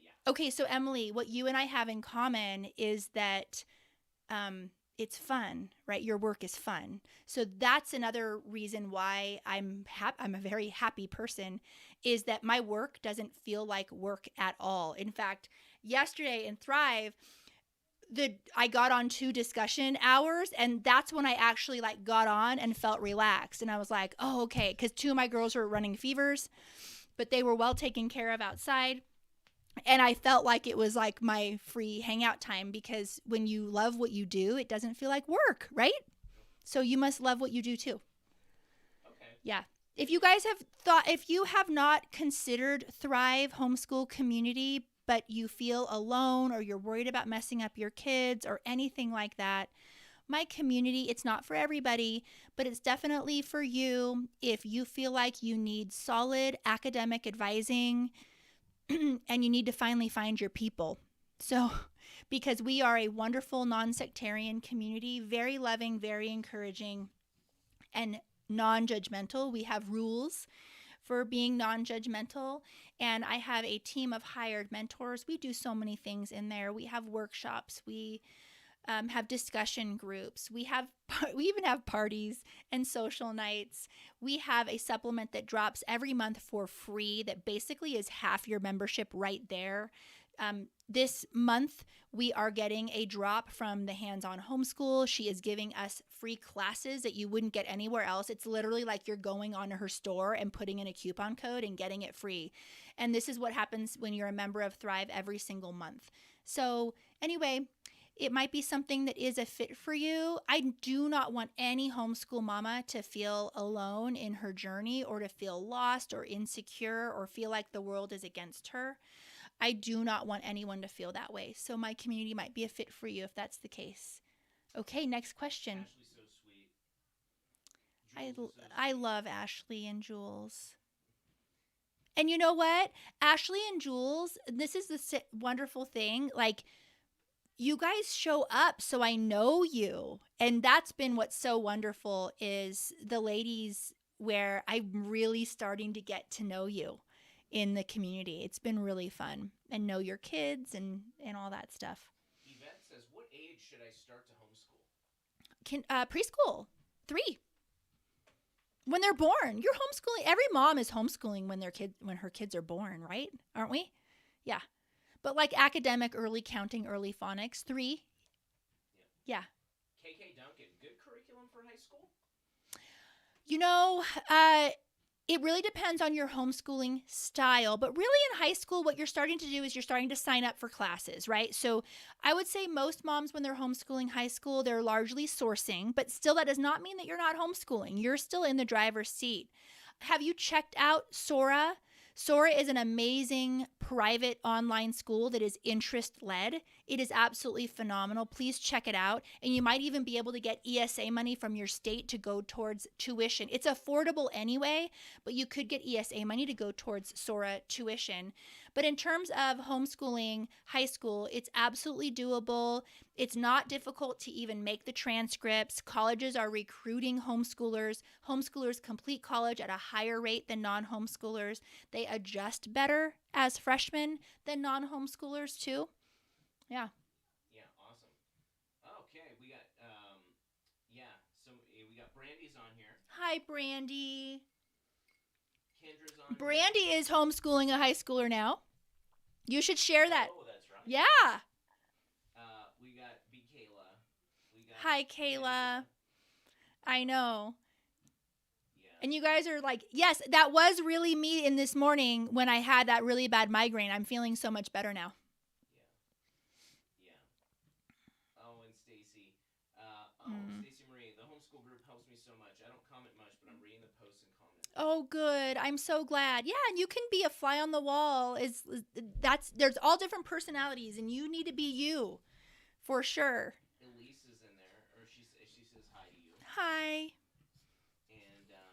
Yeah. Okay, so Emily, what you and I have in common is that it's fun, right? Your work is fun. So that's another reason why I'm a very happy person, is that my work doesn't feel like work at all. In fact, yesterday in Thrive, I got on 2 discussion hours, and that's when I actually like got on and felt relaxed. And I was like, oh, okay, because 2 of my girls were running fevers, but they were well taken care of outside. And I felt like it was like my free hangout time, because when you love what you do, it doesn't feel like work, right? So you must love what you do too. Okay. Yeah. If you guys if you have not considered Thrive Homeschool Community, but you feel alone or you're worried about messing up your kids or anything like that, my community, it's not for everybody, but it's definitely for you if you feel like you need solid academic advising and you need to finally find your people. So, because we are a wonderful non-sectarian community, very loving, very encouraging, and non-judgmental. We have rules for being non-judgmental, and I have a team of hired mentors. We do so many things in there. We have workshops. We have discussion groups. We even have parties and social nights. We have a supplement that drops every month for free that basically is half your membership right there. This month, we are getting a drop from the Hands-On Homeschool. She is giving us free classes that you wouldn't get anywhere else. It's literally like you're going onto her store and putting in a coupon code and getting it free. And this is what happens when you're a member of Thrive every single month. So anyway, it might be something that is a fit for you. I do not want any homeschool mama to feel alone in her journey, or to feel lost or insecure or feel like the world is against her. I do not want anyone to feel that way. So my community might be a fit for you if that's the case. Okay, next question. Ashley's so sweet. I love Ashley and Jules. And you know what? Ashley and Jules, this is the wonderful thing. Like, you guys show up so I know you. And that's been what's so wonderful, is the ladies where I'm really starting to get to know you in the community. It's been really fun, and know your kids and all that stuff. Yvette says, what age should I start to homeschool? Preschool, 3. When they're born. You're homeschooling. Every mom is homeschooling when her kids are born, right? Aren't we? Yeah. But like academic, early counting, early phonics, 3. Yeah. KK Duncan, good curriculum for high school? You know, it really depends on your homeschooling style, but really in high school, what you're starting to do is you're starting to sign up for classes, right? So I would say most moms, when they're homeschooling high school, they're largely sourcing, but still that does not mean that you're not homeschooling. You're still in the driver's seat. Have you checked out Sora? Sora is an amazing private online school that is interest led. It is absolutely phenomenal. Please check it out. And you might even be able to get ESA money from your state to go towards tuition. It's affordable anyway, but you could get ESA money to go towards Sora tuition. But in terms of homeschooling high school, it's absolutely doable. It's not difficult to even make the transcripts. Colleges are recruiting homeschoolers. Homeschoolers complete college at a higher rate than non-homeschoolers. They adjust better as freshmen than non-homeschoolers too. Yeah. Yeah, awesome. Okay, we got we got Brandy's on here. Hi, Brandy. Kendra's on Brandy here. is homeschooling a high schooler now. You should share that. Oh, that's right. Yeah. We got B. Kayla. We got Hi, Kayla. I know. Yeah. And you guys are like, yes, that was really me in this morning when I had that really bad migraine. I'm feeling so much better now. Yeah. Oh, and Stacy. Stacy Marie, the homeschool group helps me so much. I don't comment much, but I'm reading the posts and comments. Oh, good. I'm so glad. Yeah, and you can be a fly on the wall. There's all different personalities, and you need to be you, for sure. Elise is in there, or she says hi to you. Hi.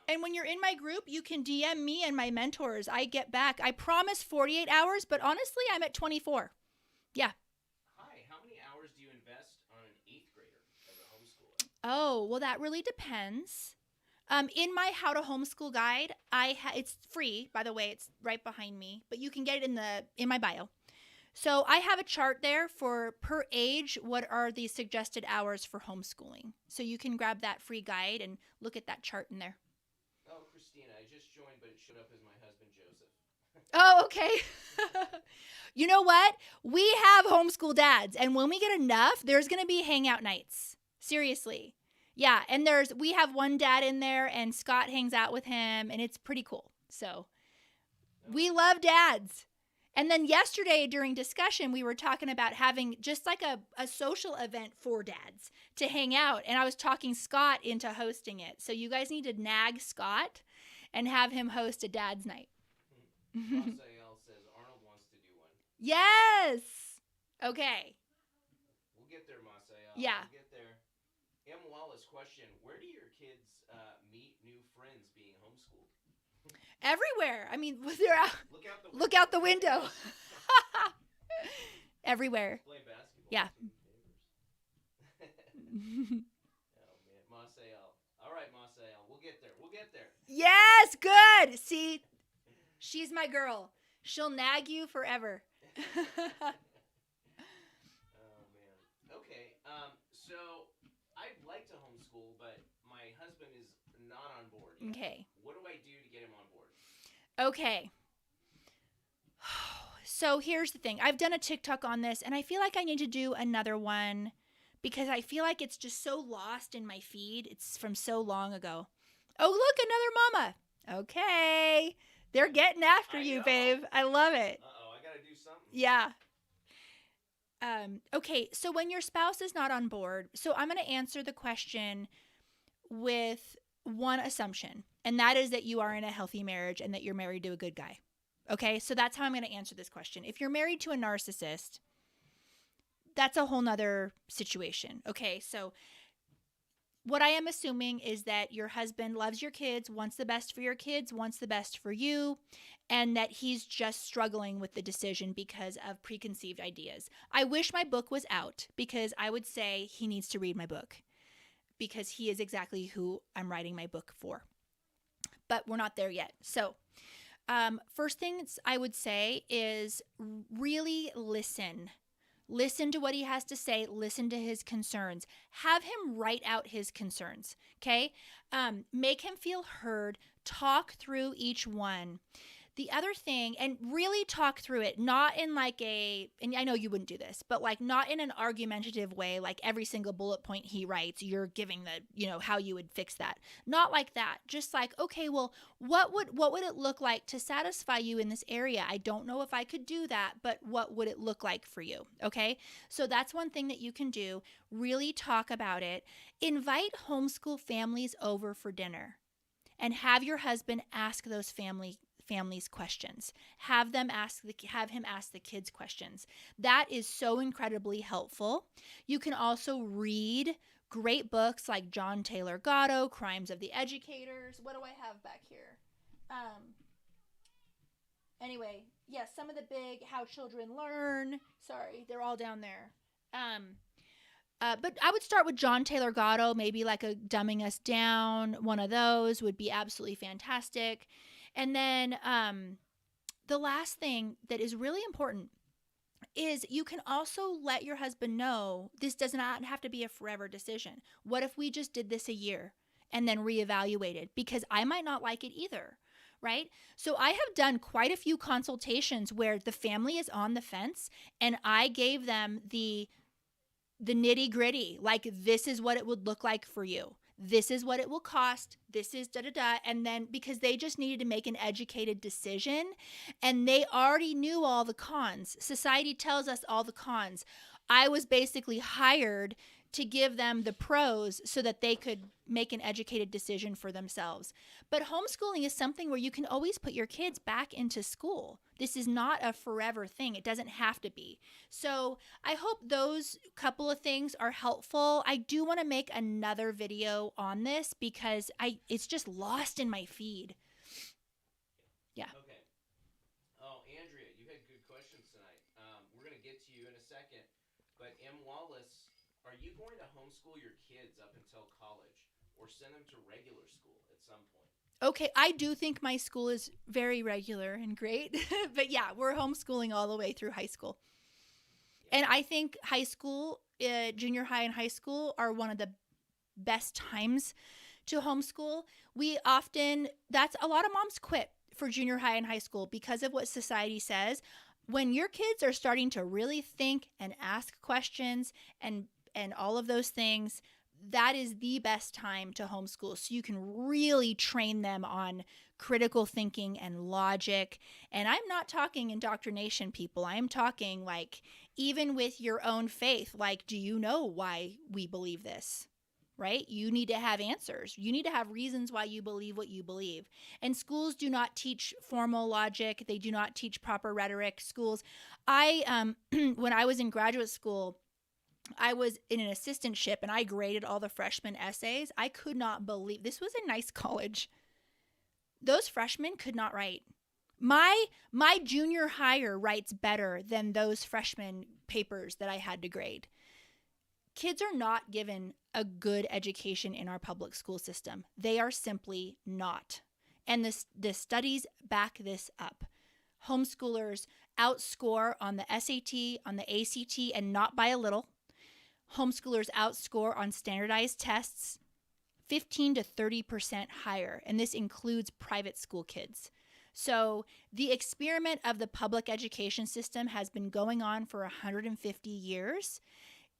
And when you're in my group, you can DM me and my mentors. I get back. I promise 48 hours, but honestly, I'm at 24. Yeah. Hi. How many hours do you invest on an 8th grader as a homeschooler? Oh, well, that really depends. In my How to Homeschool guide, it's free, by the way. It's right behind me, but you can get it in my bio. So I have a chart there for per age, what are the suggested hours for homeschooling. So you can grab that free guide and look at that chart in there. Oh, Christina, I just joined, but it showed up as my husband, Joseph. Oh, okay. You know what? We have homeschool dads, and when we get enough, there's going to be hangout nights. Seriously. Yeah, and we have one dad in there, and Scott hangs out with him, and it's pretty cool. So we love dads. And then yesterday during discussion, we were talking about having just like a social event for dads to hang out. And I was talking Scott into hosting it. So you guys need to nag Scott and have him host a dad's night. Rasael says Arnold wants to do one. Yes. Okay. We'll get there, Masael. Yeah. We'll get there. M. Wallace, question. Where do your kids meet new friends being homeschooled? Everywhere. I mean, they're out. Look out the window. Everywhere. Play basketball. Yeah. Oh, man. Masael. All right, Masael. We'll get there. We'll get there. Yes. Good. See, she's my girl. She'll nag you forever. Oh, man. Okay. So I'd like to homeschool, but my husband is not on board yet. Okay. What do I do to get him on board? Okay. So here's the thing. I've done a TikTok on this, and I feel like I need to do another one because I feel like it's just so lost in my feed. It's from so long ago. Oh, look, another mama. Okay. They're getting after you, babe. I love it. Uh-oh, I got to do something. Yeah. Okay, so when your spouse is not on board, so I'm going to answer the question with one assumption, and that is that you are in a healthy marriage and that you're married to a good guy. Okay, so that's how I'm going to answer this question. If you're married to a narcissist, that's a whole nother situation. Okay, so what I am assuming is that your husband loves your kids, wants the best for your kids, wants the best for you, and that he's just struggling with the decision because of preconceived ideas. I wish my book was out because I would say he needs to read my book because he is exactly who I'm writing my book for. But we're not there yet. So first things I would say is really listen. Listen to what he has to say. Listen to his concerns. Have him write out his concerns, okay? Make him feel heard. Talk through each one. The other thing, and really talk through it, not in like and I know you wouldn't do this, but like not in an argumentative way, like every single bullet point he writes, you're giving how you would fix that. Not like that. Just like, okay, well, what would it look like to satisfy you in this area? I don't know if I could do that, but what would it look like for you? Okay. So that's one thing that you can do. Really talk about it. Invite homeschool families over for dinner and have your husband ask those families questions. Have him ask the kids questions. That is so incredibly helpful. You can also read great books like John Taylor Gatto, Crimes of the Educators. What do I have back here? Anyway, yes, some of the big How Children Learn. Sorry, they're all down there. But I would start with John Taylor Gatto, maybe like a Dumbing Us Down. One of those would be absolutely fantastic. And then the last thing that is really important is you can also let your husband know this does not have to be a forever decision. What if we just did this a year and then reevaluated? Because I might not like it either, right? So I have done quite a few consultations where the family is on the fence and I gave them the nitty gritty, like this is what it would look like for you. This is what it will cost. This is da-da-da. And then because they just needed to make an educated decision and they already knew all the cons. Society tells us all the cons. I was basically hired to give them the pros so that they could make an educated decision for themselves. But homeschooling is something where you can always put your kids back into school. This is not a forever thing. It doesn't have to be. So I hope those couple of things are helpful. I do want to make another video on this because it's just lost in my feed. Yeah. Okay. Oh, Andrea, you had good questions tonight. We're going to get to you in a second. But M. Wallace, are you going to homeschool your kids up until college or send them to regular school at some point? Okay, I do think my school is very regular and great. But yeah, we're homeschooling all the way through high school. Yeah. And I think high school, junior high and high school are one of the best times to homeschool. That's a lot of moms quit for junior high and high school because of what society says. When your kids are starting to really think and ask questions and all of those things, that is the best time to homeschool. So you can really train them on critical thinking and logic. And I'm not talking indoctrination, people. I'm talking like even with your own faith, like, do you know why we believe this? Right? You need to have answers. You need to have reasons why you believe what you believe. And schools do not teach formal logic. They do not teach proper rhetoric. Schools, when I was in graduate school, I was in an assistantship and I graded all the freshman essays. I could not believe this was a nice college. Those freshmen could not write. My junior hire writes better than those freshman papers that I had to grade. Kids are not given a good education in our public school system. They are simply not. And the studies back this up. Homeschoolers outscore on the SAT, on the ACT, and not by a little. Homeschoolers outscore on standardized tests 15 to 30% higher, and this includes private school kids. So the experiment of the public education system has been going on for 150 years.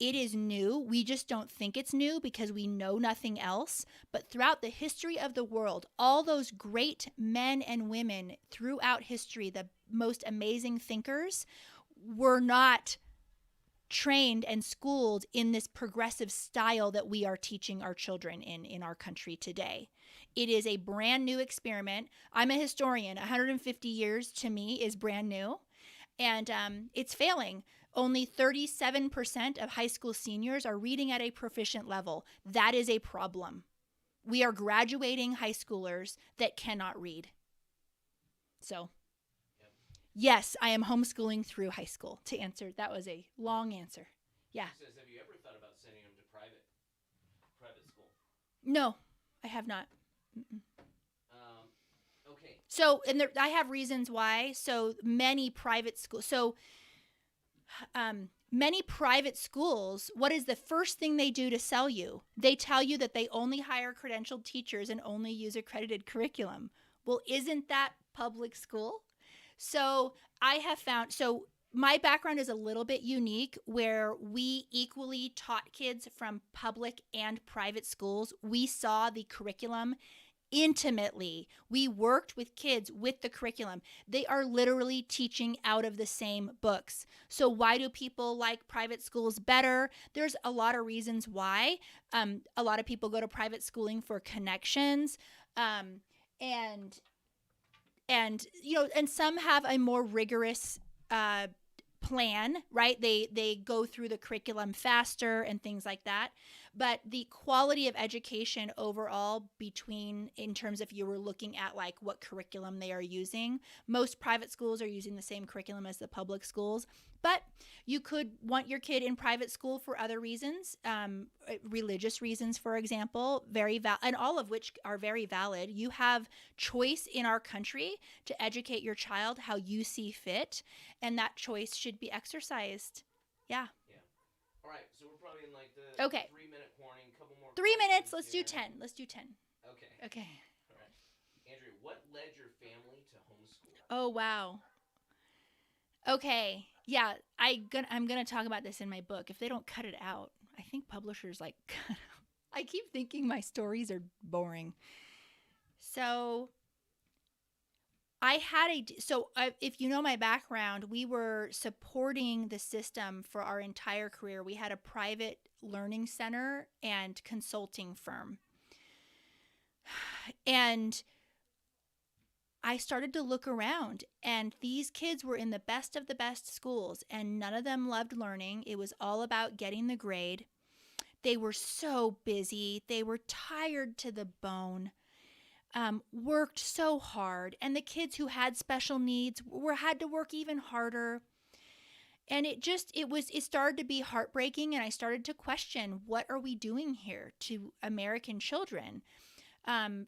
It is new. We just don't think it's new because we know nothing else. But throughout the history of the world, all those great men and women throughout history, the most amazing thinkers, were not trained and schooled in this progressive style that we are teaching our children in our country today. It is a brand new experiment. I'm a historian. 150 years to me is brand new, and it's failing. Only 37% of high school seniors are reading at a proficient level. That is a problem. We are graduating high schoolers that cannot read. So yes, I am homeschooling through high school. To answer, that was a long answer. Yeah. She says, have you ever thought about sending them to private school? No, I have not. Okay. So, and I have reasons why. So many private schools. Many private schools, what is the first thing they do to sell you? They tell you that they only hire credentialed teachers and only use accredited curriculum. Well, isn't that public school? So I have found, so my background is a little bit unique where we equally taught kids from public and private schools. We saw the curriculum intimately. We worked with kids with the curriculum. They are literally teaching out of the same books. So why do people like private schools better? There's a lot of reasons why. A lot of people go to private schooling for connections, and and some have a more rigorous uh, plan, right? They go through the curriculum faster and things like that. But the quality of education overall, between, in terms of, you were looking at like what curriculum they are using, most private schools are using the same curriculum as the public schools. But you could want your kid in private school for other reasons, religious reasons, for example, and all of which are very valid. You have choice in our country to educate your child how you see fit, and that choice should be exercised. Yeah. Yeah. All right, so we're probably in like the Okay. 3-minute warning. Couple more. 3 minutes. Let's here. do 10. Let's do 10. Okay. Okay. All right. Andrea, what led your family to homeschool? Oh, wow. Okay. Yeah, I'm gonna talk about this in my book. If they don't cut it out, I think publishers like cut out. I keep thinking my stories are boring. So if you know my background, we were supporting the system for our entire career. We had a private learning center and consulting firm. And I started to look around, and these kids were in the best of the best schools, and none of them loved learning. It was all about getting the grade. They were so busy. They were tired to the bone, worked so hard. And the kids who had special needs had to work even harder. And it started to be heartbreaking, and I started to question, what are we doing here to American children?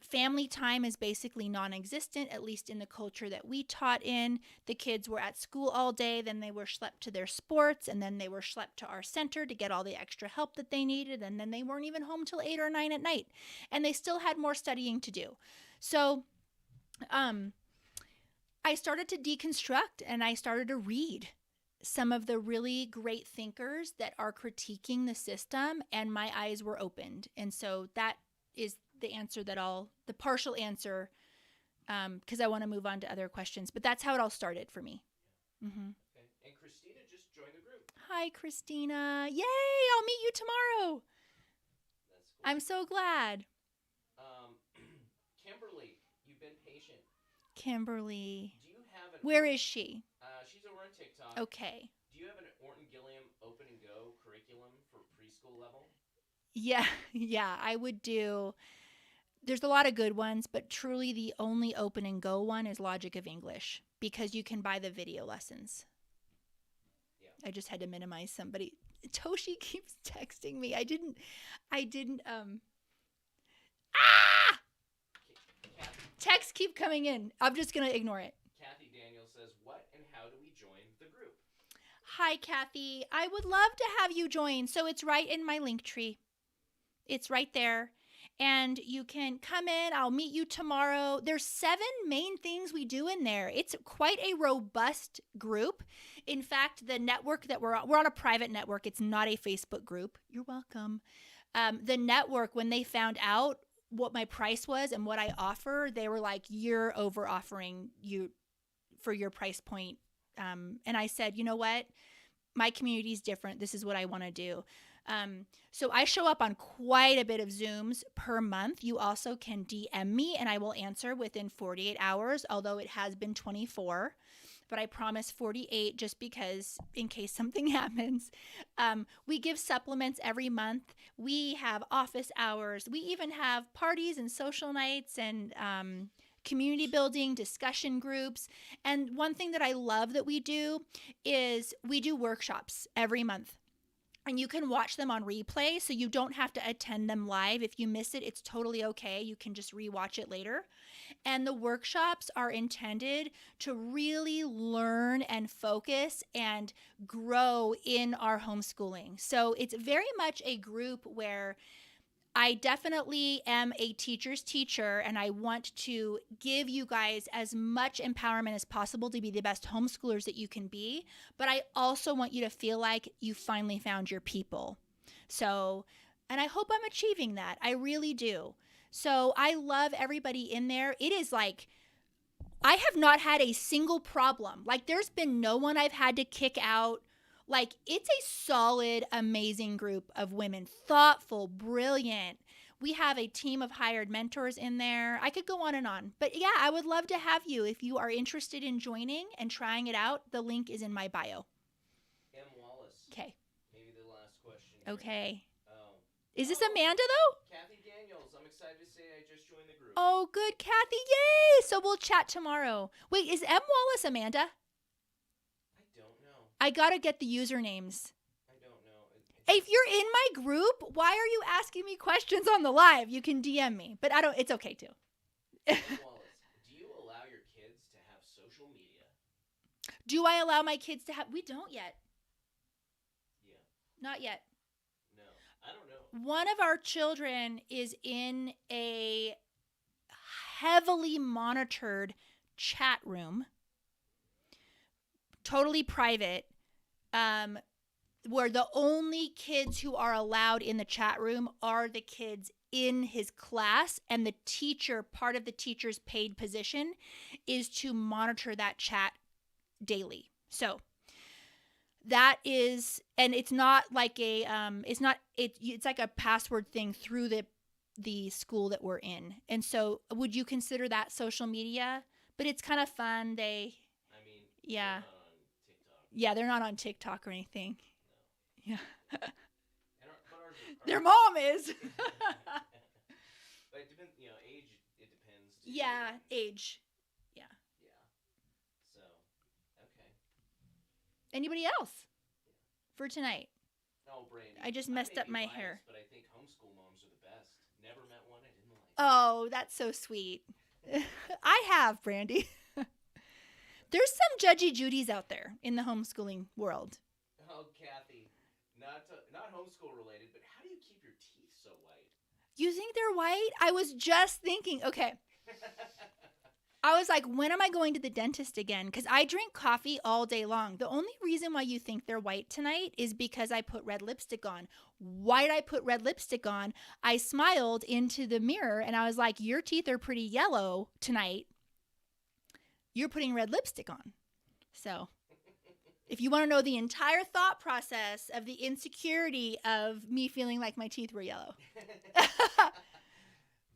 Family time is basically non-existent, at least in the culture that we taught in. The kids were at school all day, then they were schlepped to their sports, and then they were schlepped to our center to get all the extra help that they needed, and then they weren't even home till 8 or 9 at night, and they still had more studying to do. So I started to deconstruct, and I started to read some of the really great thinkers that are critiquing the system, and my eyes were opened. And so that is the partial answer, because I want to move on to other questions. But that's how it all started for me. Mm-hmm. Okay. And Christina just joined the group. Hi, Christina. Yay! I'll meet you tomorrow. That's cool. I'm so glad. Kimberly, you've been patient. Kimberly. Do you have Where is she? She's over on TikTok. Okay. Do you have an Orton Gilliam Open and Go curriculum for preschool level? Yeah, I would do. There's a lot of good ones, but truly the only open and go one is Logic of English, because you can buy the video lessons. Yeah. I just had to minimize somebody. Toshi keeps texting me. I didn't Texts keep coming in. I'm just going to ignore it. Kathy Daniel says, what and how do we join the group? Hi, Kathy. I would love to have you join. So it's right in my link tree. It's right there. And you can come in. I'll meet you tomorrow. There's 7 main things we do in there. It's quite a robust group. In fact, the network that we're on a private network. It's not a Facebook group. You're welcome. The network, when they found out what my price was and what I offer, they were like, you're over offering you for your price point. And I said, you know what? My community is different. This is what I want to do. So I show up on quite a bit of Zooms per month. You also can DM me and I will answer within 48 hours, although it has been 24. But I promise 48 just because in case something happens. We give supplements every month. We have office hours. We even have parties and social nights and community building, discussion groups. And one thing that I love that we do is we do workshops every month. And you can watch them on replay, so you don't have to attend them live. If you miss it, it's totally okay. You can just rewatch it later. And the workshops are intended to really learn and focus and grow in our homeschooling. So it's very much a group where I definitely am a teacher's teacher, and I want to give you guys as much empowerment as possible to be the best homeschoolers that you can be. But I also want you to feel like you finally found your people. So, and I hope I'm achieving that. I really do. So I love everybody in there. It is like, I have not had a single problem. Like, there's been no one I've had to kick out. Like, it's a solid, amazing group of women. Thoughtful, brilliant. We have a team of hired mentors in there. I could go on and on. But yeah, I would love to have you. If you are interested in joining and trying it out, the link is in my bio. M. Wallace. Okay. Maybe the last question here. Okay. Oh. Is this Amanda, though? Kathy Daniels. I'm excited to say I just joined the group. Oh, good, Kathy. Yay. So we'll chat tomorrow. Wait, is M. Wallace Amanda? I gotta get the usernames. I don't know. If you're in my group, why are you asking me questions on the live? You can DM me, but I don't. It's okay too. Wallace, do you allow your kids to have social media? Do I allow my kids to have? We don't yet. Yeah. Not yet. No, I don't know. One of our children is in a heavily monitored chat room. Totally private, where the only kids who are allowed in the chat room are the kids in his class, and the teacher, part of the teacher's paid position is to monitor that chat daily. So that is, and it's not like a, it's like a password thing through the school that we're in. And so would you consider that social media? But it's kind of fun. Yeah. Yeah, they're not on TikTok or anything. No. Yeah. Their mom is. But it depends, age, it depends. Too. Yeah, age. Yeah. Yeah. So, okay. Anybody else for tonight? Oh, Brandy. I just messed up my hair. But I think homeschool moms are the best. Never met one I didn't like. Oh, that's so sweet. I have, Brandy. There's some judgy Judies out there in the homeschooling world. Oh, Kathy, not homeschool related, but how do you keep your teeth so white? You think they're white? I was just thinking, okay. I was like, when am I going to the dentist again? Because I drink coffee all day long. The only reason why you think they're white tonight is because I put red lipstick on. Why did I put red lipstick on? I smiled into the mirror and I was like, your teeth are pretty yellow tonight. You're putting red lipstick on. So if you want to know the entire thought process of the insecurity of me feeling like my teeth were yellow.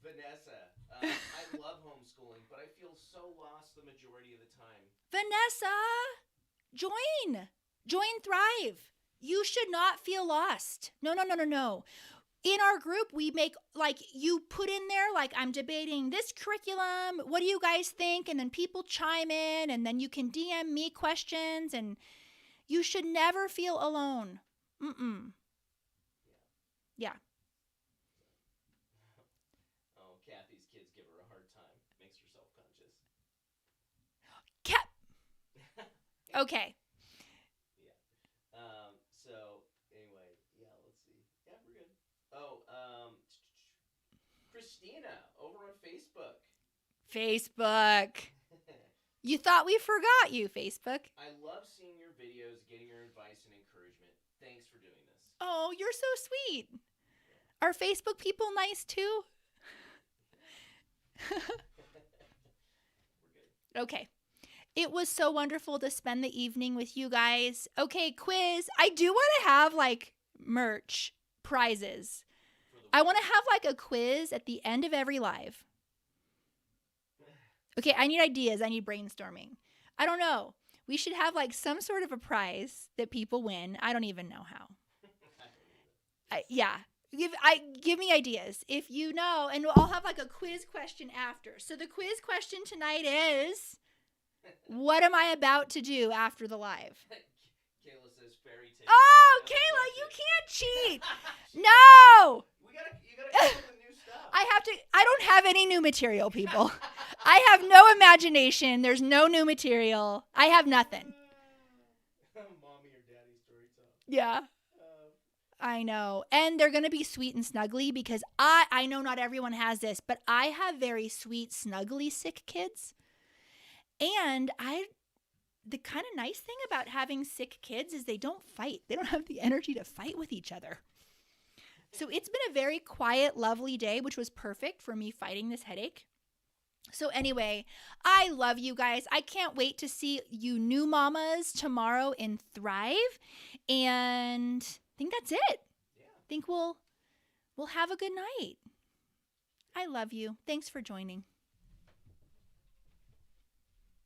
Vanessa, I love homeschooling, but I feel so lost the majority of the time. Vanessa, join Thrive. You should not feel lost. No. In our group, we make, like, you put in there, like, I'm debating this curriculum. What do you guys think? And then people chime in, and then you can DM me questions, and you should never feel alone. Yeah. Oh, Kathy's kids give her a hard time. Makes her self-conscious. Okay. Yeah. So, anyway, yeah, let's see. Yeah, we're good. Oh, Christina over on Facebook. You thought we forgot you, Facebook. I love seeing your videos, getting your advice and encouragement. Thanks for doing this. Oh, you're so sweet. Yeah. Are Facebook people nice too? We're good. Okay. It was so wonderful to spend the evening with you guys. Okay, quiz. I do want to have like merch prizes. I want to have like a quiz at the end of every live. Okay, I need ideas. I need brainstorming. I don't know. We should have like some sort of a prize that people win. I don't even know how. Yeah. Give me ideas if you know, and I'll have like a quiz question after. So the quiz question tonight is, what am I about to do after the live? Kayla says fairy tale. Oh, Kayla, you can't cheat. No. You gotta come up with new stuff. I don't have any new material, people. I have no imagination. There's no new material. I have nothing. Mommy or daddy story time. Yeah. I know. And they're going to be sweet and snuggly because I know not everyone has this, but I have very sweet, snuggly sick kids. And the kind of nice thing about having sick kids is they don't fight. They don't have the energy to fight with each other. So it's been a very quiet, lovely day, which was perfect for me fighting this headache. So anyway, I love you guys. I can't wait to see you new mamas tomorrow in Thrive. And I think that's it. Yeah. I think we'll have a good night. I love you. Thanks for joining.